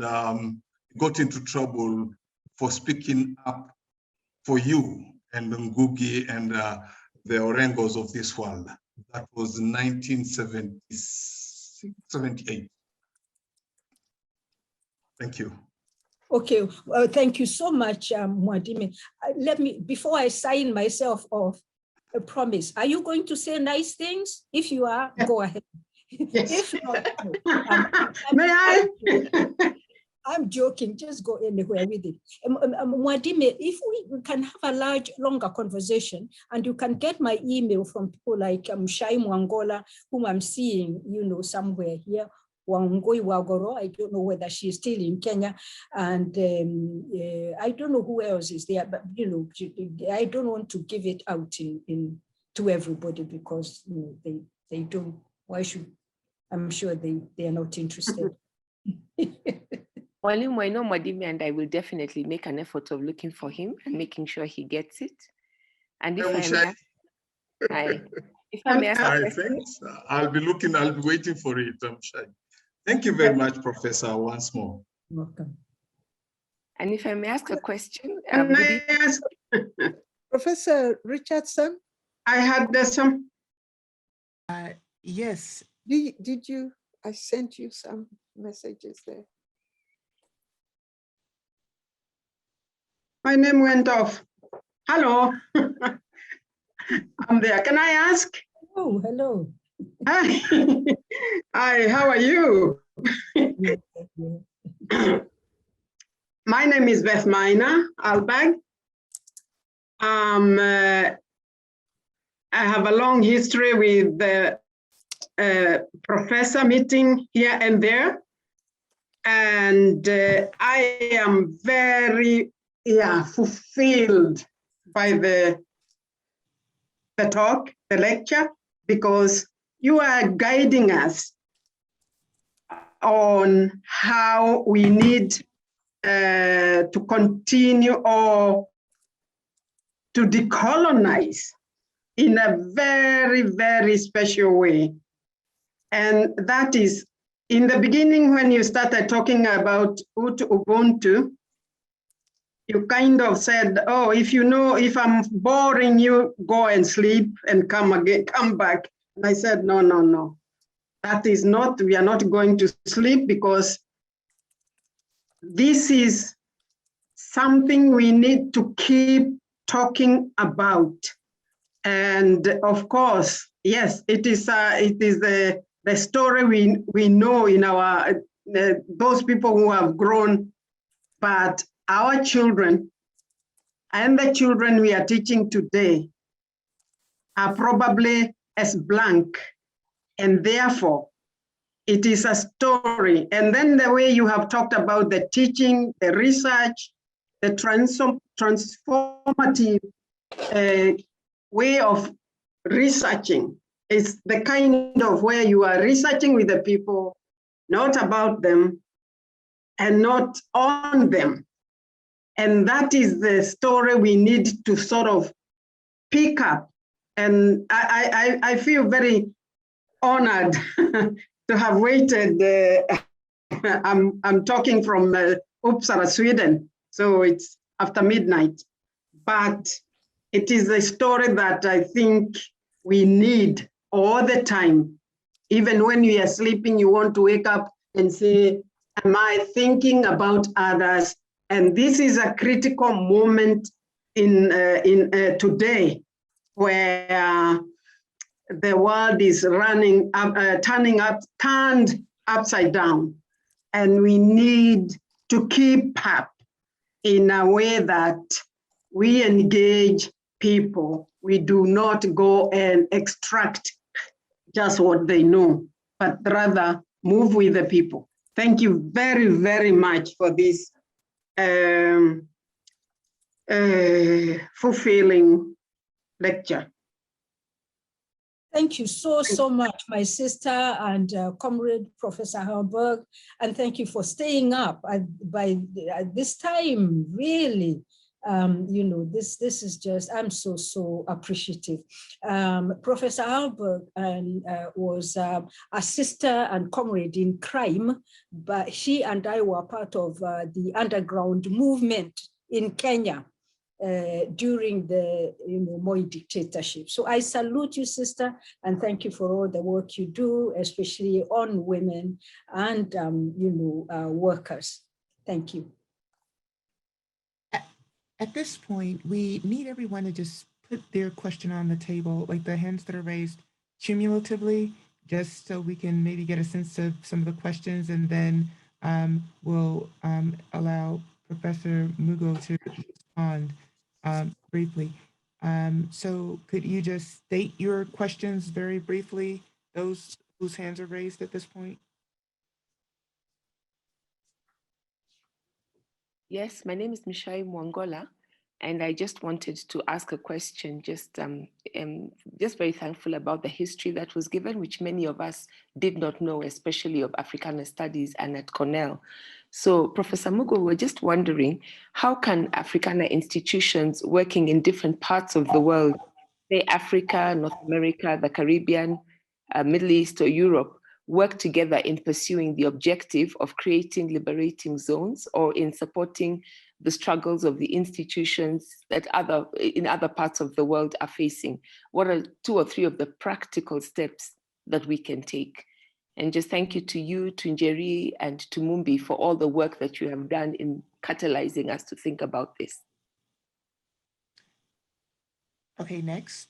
got into trouble for speaking up for you and Ngugi and the Orengos of this world. That was 1978. Thank you. Okay, well, thank you so much, Mwadime. Let me, before I sign myself off, a promise. Are you going to say nice things? If you are, go ahead. Yes. If not, may I? I'm joking, just go anywhere with it. Mwadime, if we can have a longer conversation, and you can get my email from people like Shai Mwangola, whom I'm seeing, somewhere here, Wangoi Wagoro, I don't know whether she's still in Kenya, and I don't know who else is there, but I don't want to give it out to everybody because they don't. Why should? I'm sure they are not interested. Well, I know Mwadime, and I will definitely make an effort of looking for him and making sure he gets it. And if I may ask, I'll be waiting for it. I'm shy. Thank you very much, Professor, once more. Welcome. And if I may ask a question, Professor Richardson, I had some. Yes. Did you? I sent you some messages there. My name went off. Hello. I'm there. Can I ask? Oh, hello. Hi. Hi, how are you? My name is Beth Mina Albag. I have a long history with the professor meeting here and there. And I am very fulfilled by the the talk, the lecture, because you are guiding us on how we need to continue or to decolonize in a very, very special way. And that is, in the beginning, when you started talking about Ubuntu, you kind of said, oh, if you know, if I'm boring you, go and sleep and come back. And I said, no, no, no. That is not, we are not going to sleep, because this is something we need to keep talking about. And of course, yes, it is the story we know in our, those people who have grown, but our children and the children we are teaching today are probably as blank, and therefore it is a story. And then the way you have talked about the teaching, the research, the transformative way of researching is the kind of where you are researching with the people, not about them and not on them. And that is the story we need to sort of pick up. And I feel very honored to have waited. I'm talking from Uppsala, Sweden, so it's after midnight. But it is a story that I think we need all the time. Even when you are sleeping, you want to wake up and say, am I thinking about others? And this is a critical moment in today, where the world is turned upside down. And we need to keep up in a way that we engage people. We do not go and extract just what they know, but rather move with the people. Thank you very, very much for this fulfilling lecture. Thank you so much, my sister and comrade Professor Halberg, and thank you for staying up at this time, really. You know, this is just, I'm so appreciative. Professor Halberg was a sister and comrade in crime, but she and I were part of the underground movement in Kenya during the Moi dictatorship. So I salute you, sister, and thank you for all the work you do, especially on women and workers. Thank you. At this point, we need everyone to just put their question on the table, like the hands that are raised cumulatively, just so we can maybe get a sense of some of the questions, and then we'll allow Professor Mugo to respond briefly. So could you just state your questions very briefly, those whose hands are raised at this point? Yes, my name is Mishai Mwangola, and I just wanted to ask a question. Just very thankful about the history that was given, which many of us did not know, especially of Africana Studies and at Cornell. So, Professor Mugo, we're just wondering, how can Africana institutions working in different parts of the world, say Africa, North America, the Caribbean, Middle East, or Europe, work together in pursuing the objective of creating liberating zones, or in supporting the struggles of the institutions that in other parts of the world are facing? What are 2 or 3 of the practical steps that we can take? And just thank you to you, to Njeri, and to Mumbi for all the work that you have done in catalyzing us to think about this. Okay, next.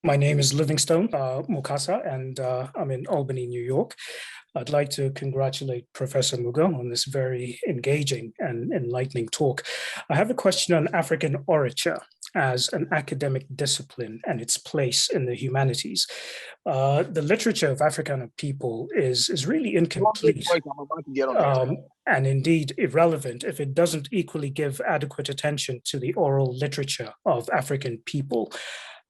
My name is Livingstone Mukasa, and I'm in Albany, New York. I'd like to congratulate Professor Mugo on this very engaging and enlightening talk. I have a question on African orature as an academic discipline and its place in the humanities. The literature of Africana people is really incomplete and indeed irrelevant if it doesn't equally give adequate attention to the oral literature of African people.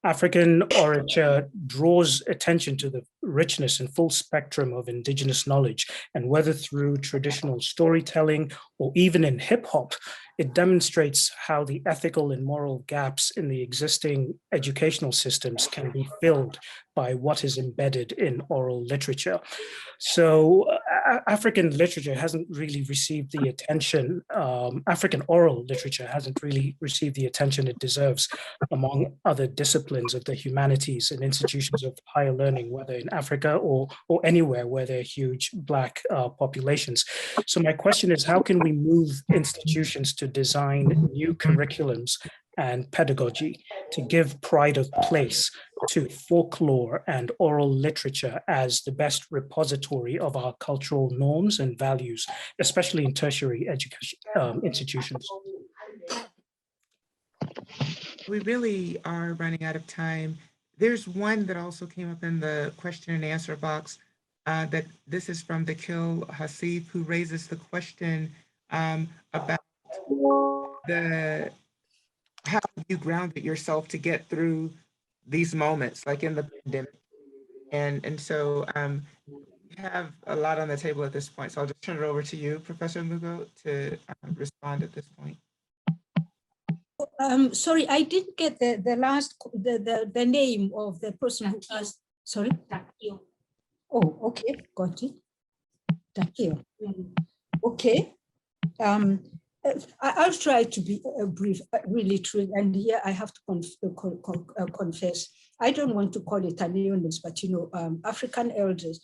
African orature draws attention to the richness and full spectrum of indigenous knowledge, and whether through traditional storytelling or even in hip hop, it demonstrates how the ethical and moral gaps in the existing educational systems can be filled by what is embedded in oral literature. So African literature hasn't really received the attention, African oral literature hasn't really received the attention it deserves among other disciplines of the humanities and institutions of higher learning, whether in Africa or anywhere where there are huge Black populations. So my question is, how can we move institutions to design new curriculums and pedagogy to give pride of place to folklore and oral literature as the best repository of our cultural norms and values, especially in tertiary education institutions? We really are running out of time. There's one that also came up in the question and answer box that this is from Dakil Hasif, who raises the question about how you grounded yourself to get through these moments, like in the pandemic. And so we have a lot on the table at this point. So I'll just turn it over to you, Professor Mugo, to respond at this point. Sorry, I didn't get the last, the name of the person who asked. Sorry? Dakil. Oh, okay, got it. Dakil. Okay. I'll try to be brief, really true. And here I have to confess, I don't want to call it an illness, but African elders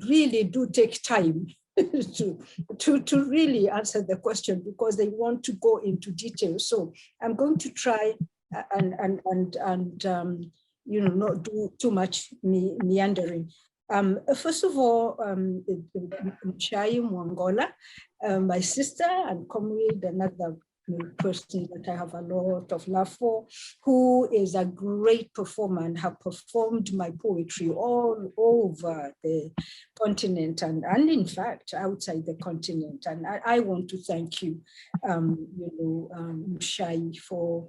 really do take time to really answer the question, because they want to go into detail. So I'm going to try and not do too much meandering. First of all, Mshai Mwangola, my sister and comrade, another person that I have a lot of love for, who is a great performer and have performed my poetry all over the continent and in fact outside the continent. And I want to thank you, Mshai, for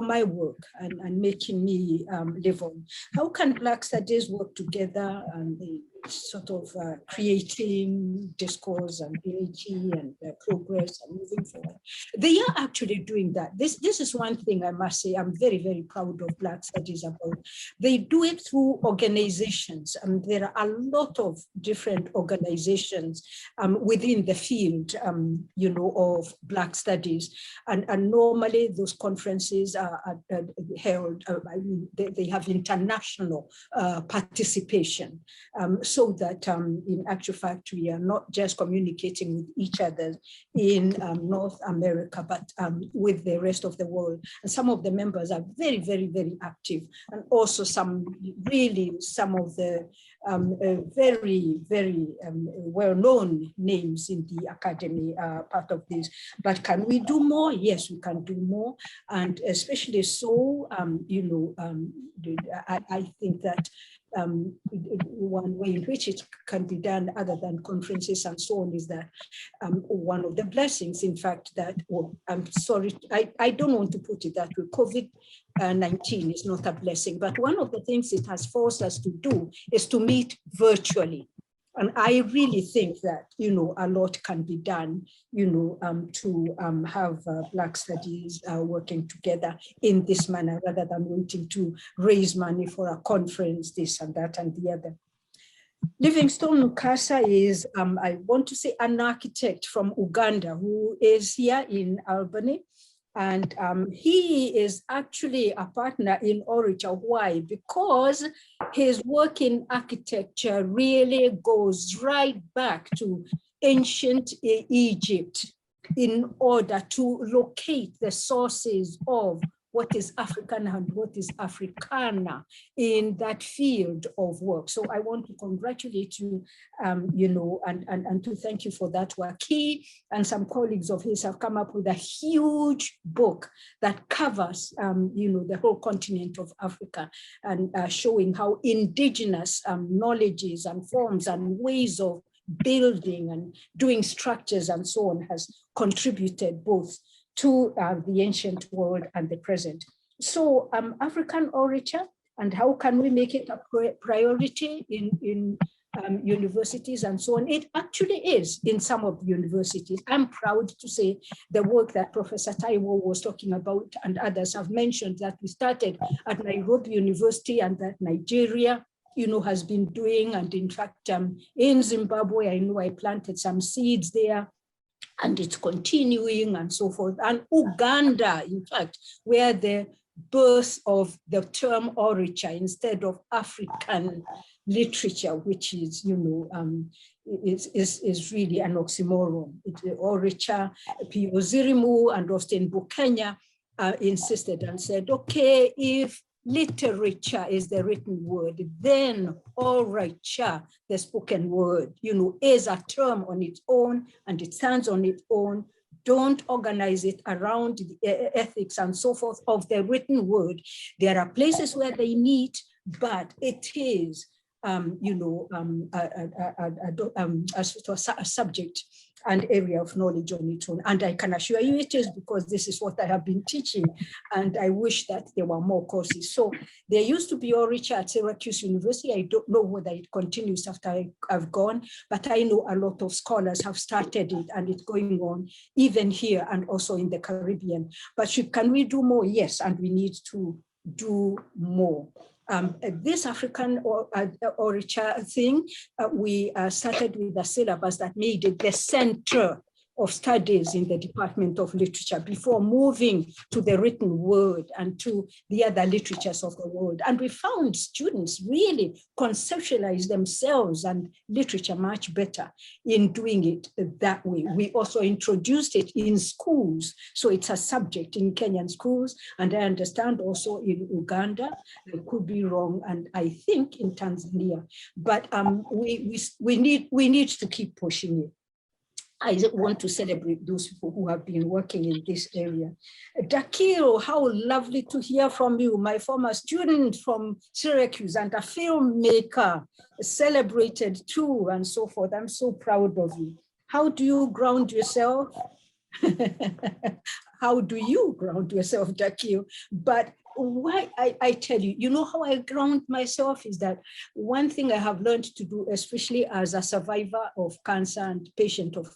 my work and making me live on. How can Black Studies work together and sort of creating discourse and unity and progress and moving forward? They are actually doing that. This is one thing I must say I'm very, very proud of Black Studies about. They do it through organizations. There are a lot of different organizations within the field, of Black Studies. And normally those conferences are held, they have international participation. So that in actual fact, we are not just communicating with each other in North America, but with the rest of the world. And some of the members are very, very, very active. And also some of the very, very well-known names in the academy are part of this. But can we do more? Yes, we can do more. And especially so, I think that one way in which it can be done other than conferences and so on is that one of the blessings, in fact, that, I'm sorry, I don't want to put it that way, COVID-19 is not a blessing, but one of the things it has forced us to do is to meet virtually. And I really think that, a lot can be done, to have Black Studies working together in this manner, rather than waiting to raise money for a conference, this and that and the other. Livingstone Mukasa is, I want to say, an architect from Uganda who is here in Albany. And he is actually a partner in Orature. Why? Because his work in architecture really goes right back to ancient Egypt in order to locate the sources of what is African and what is Africana in that field of work. So I want to congratulate you, and to thank you for that work. He and some colleagues of his have come up with a huge book that covers, the whole continent of Africa, and showing how indigenous knowledges and forms and ways of building and doing structures and so on has contributed both to the ancient world and the present. So African orature, and how can we make it a priority in universities and so on? It actually is in some of the universities. I'm proud to say the work that Professor Taiwo was talking about and others have mentioned that we started at Nairobi University and that Nigeria, has been doing. And in fact, in Zimbabwe, I know I planted some seeds there and it's continuing and so forth. And Uganda, in fact, where the birth of the term orature instead of African literature, which is, is really an oxymoron. Orature, P.O. Zirimu and Austin Bukenya insisted and said, okay, if literature is the written word, then orature, the spoken word, is a term on its own and it stands on its own. Don't organize it around the ethics and so forth of the written word. There are places where they meet, but it is, a subject and area of knowledge on its own. And I can assure you it is, because this is what I have been teaching. And I wish that there were more courses. So there used to be orature at Syracuse University. I don't know whether it continues after I've gone, but I know a lot of scholars have started it and it's going on even here and also in the Caribbean. But can we do more? Yes, and we need to do more. This African orature thing, we started with a syllabus that made it the center of studies in the Department of Literature before moving to the written word and to the other literatures of the world. And we found students really conceptualize themselves and literature much better in doing it that way. We also introduced it in schools. So it's a subject in Kenyan schools. And I understand also in Uganda, I could be wrong, and I think in Tanzania, but we need to keep pushing it. I want to celebrate those people who have been working in this area. Dakiro, how lovely to hear from you, my former student from Syracuse and a filmmaker, celebrated too, and so forth. I'm so proud of you. How do you ground yourself? How do you ground yourself, Dakiro? But why I tell you, how I ground myself is that one thing I have learned to do, especially as a survivor of cancer and patient of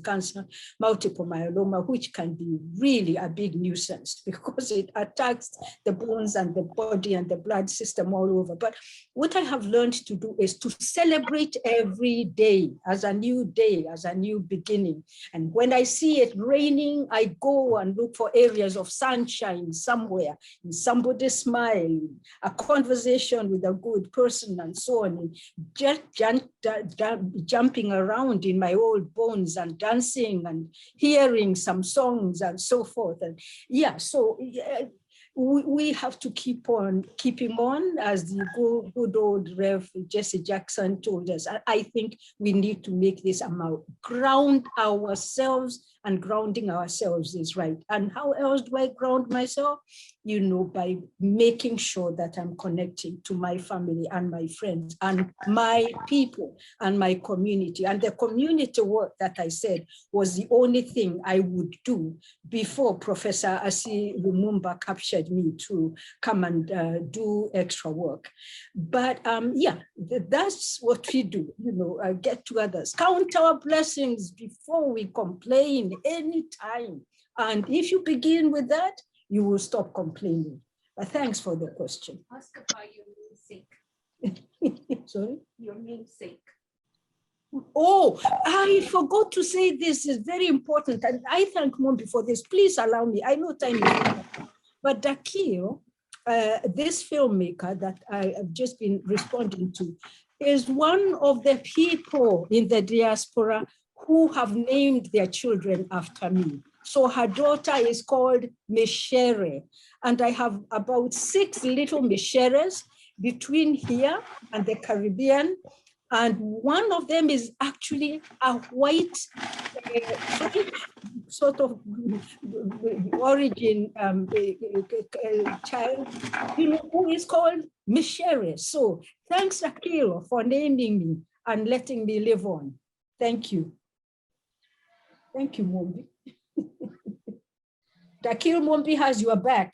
cancer, multiple myeloma, which can be really a big nuisance because it attacks the bones and the body and the blood system all over. But what I have learned to do is to celebrate every day as a new day, as a new beginning. And when I see it raining, I go and look for areas of sunshine somewhere, somebody smiling, a conversation with a good person and so on, and just jumping around in my old bones and dancing and hearing some songs and so forth. And yeah, so we have to keep on keeping on, as the good old Rev. Jesse Jackson told us. I think we need to make this about ground ourselves, and grounding ourselves is right. And how else do I ground myself? By making sure that I'm connecting to my family and my friends and my people and my community. And the community work that I said was the only thing I would do before Professor Asi Lumumba captured me to come and do extra work. But yeah, that's what we do, get togethers, count our blessings before we complain anytime. And if you begin with that, you will stop complaining. But thanks for the question. Ask about your namesake. Sorry? Your namesake. Oh, I forgot to say this is very important. And I thank Mombi for this. Please allow me. I know time is up. But Dakio, this filmmaker that I have just been responding to, is one of the people in the diaspora who have named their children after me. So her daughter is called Mishere, and I have about 6 little Misheres between here and the Caribbean, and one of them is actually a white sort of origin child, who is called Mishere. So thanks, Akil, for naming me and letting me live on. Thank you. Thank you, Mombi. Dakil Mombi has your back.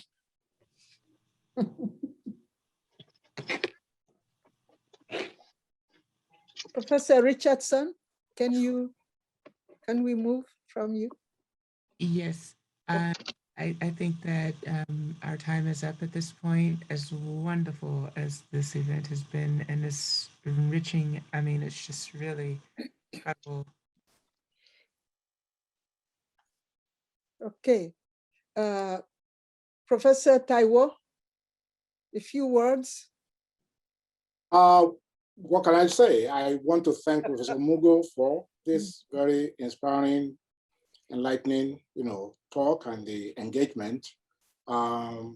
Professor Richardson, can we move from you? Yes, I think that our time is up at this point. As wonderful as this event has been and as enriching, I mean, it's just really incredible. Okay. Professor Taiwo, a few words. What can I say? I want to thank Professor Mugo for this very inspiring, enlightening, talk and the engagement. To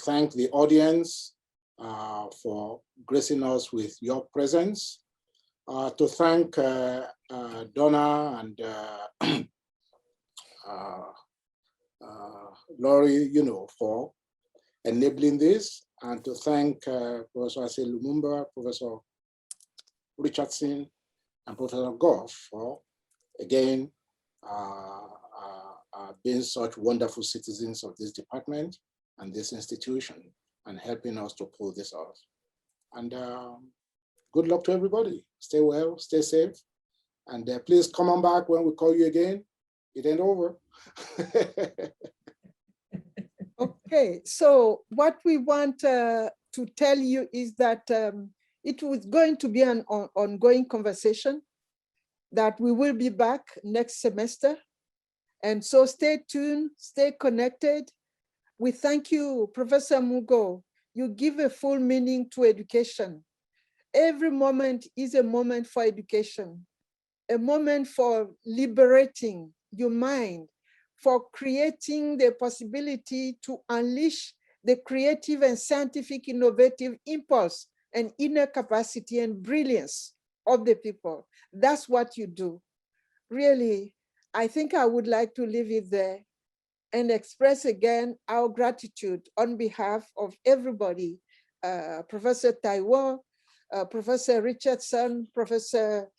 thank the audience for gracing us with your presence. To thank Donna and Laurie, for enabling this, and to thank Professor Ase Lumumba, Professor Richardson, and Professor Goff for, again, being such wonderful citizens of this department and this institution and helping us to pull this off. And good luck to everybody. Stay well, stay safe, and please come on back when we call you again. It ain't over. Okay, so what we want to tell you is that it was going to be an ongoing conversation, that we will be back next semester. And so stay tuned, stay connected. We thank you, Professor Mugo. You give a full meaning to education. Every moment is a moment for education, a moment for liberating your mind, for creating the possibility to unleash the creative and scientific innovative impulse and inner capacity and brilliance of the people. That's what you do. Really, I think I would like to leave it there and express again our gratitude on behalf of everybody, Professor Taiwo, Professor Richardson, Professor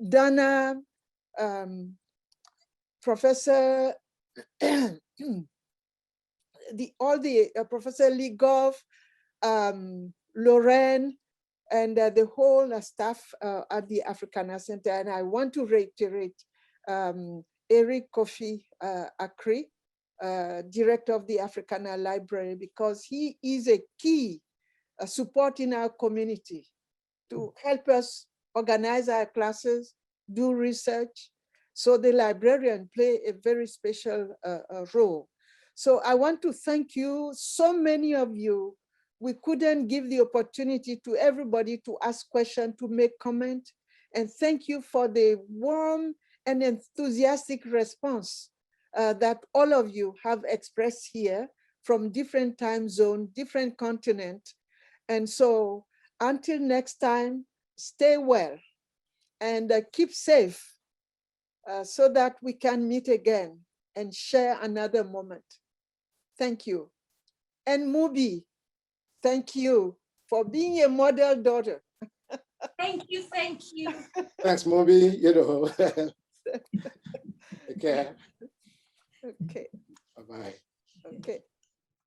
Dana, Professor Professor Ligov, Lorraine, and the whole staff at the Africana Center. And I want to reiterate Eric Kofi Akri, director of the Africana Library, because he is a key support in our community to help us organize our classes, do research. So the librarian play a very special role. So I want to thank you, so many of you. We couldn't give the opportunity to everybody to ask questions, to make comment. And thank you for the warm and enthusiastic response that all of you have expressed here from different time zones, different continents. And so until next time, stay well and keep safe so that we can meet again and share another moment. Thank you. And Mubi, thank you for being a model daughter. Thank you, thank you. Thanks, Mubi. Take care. Okay. Bye-bye. Okay.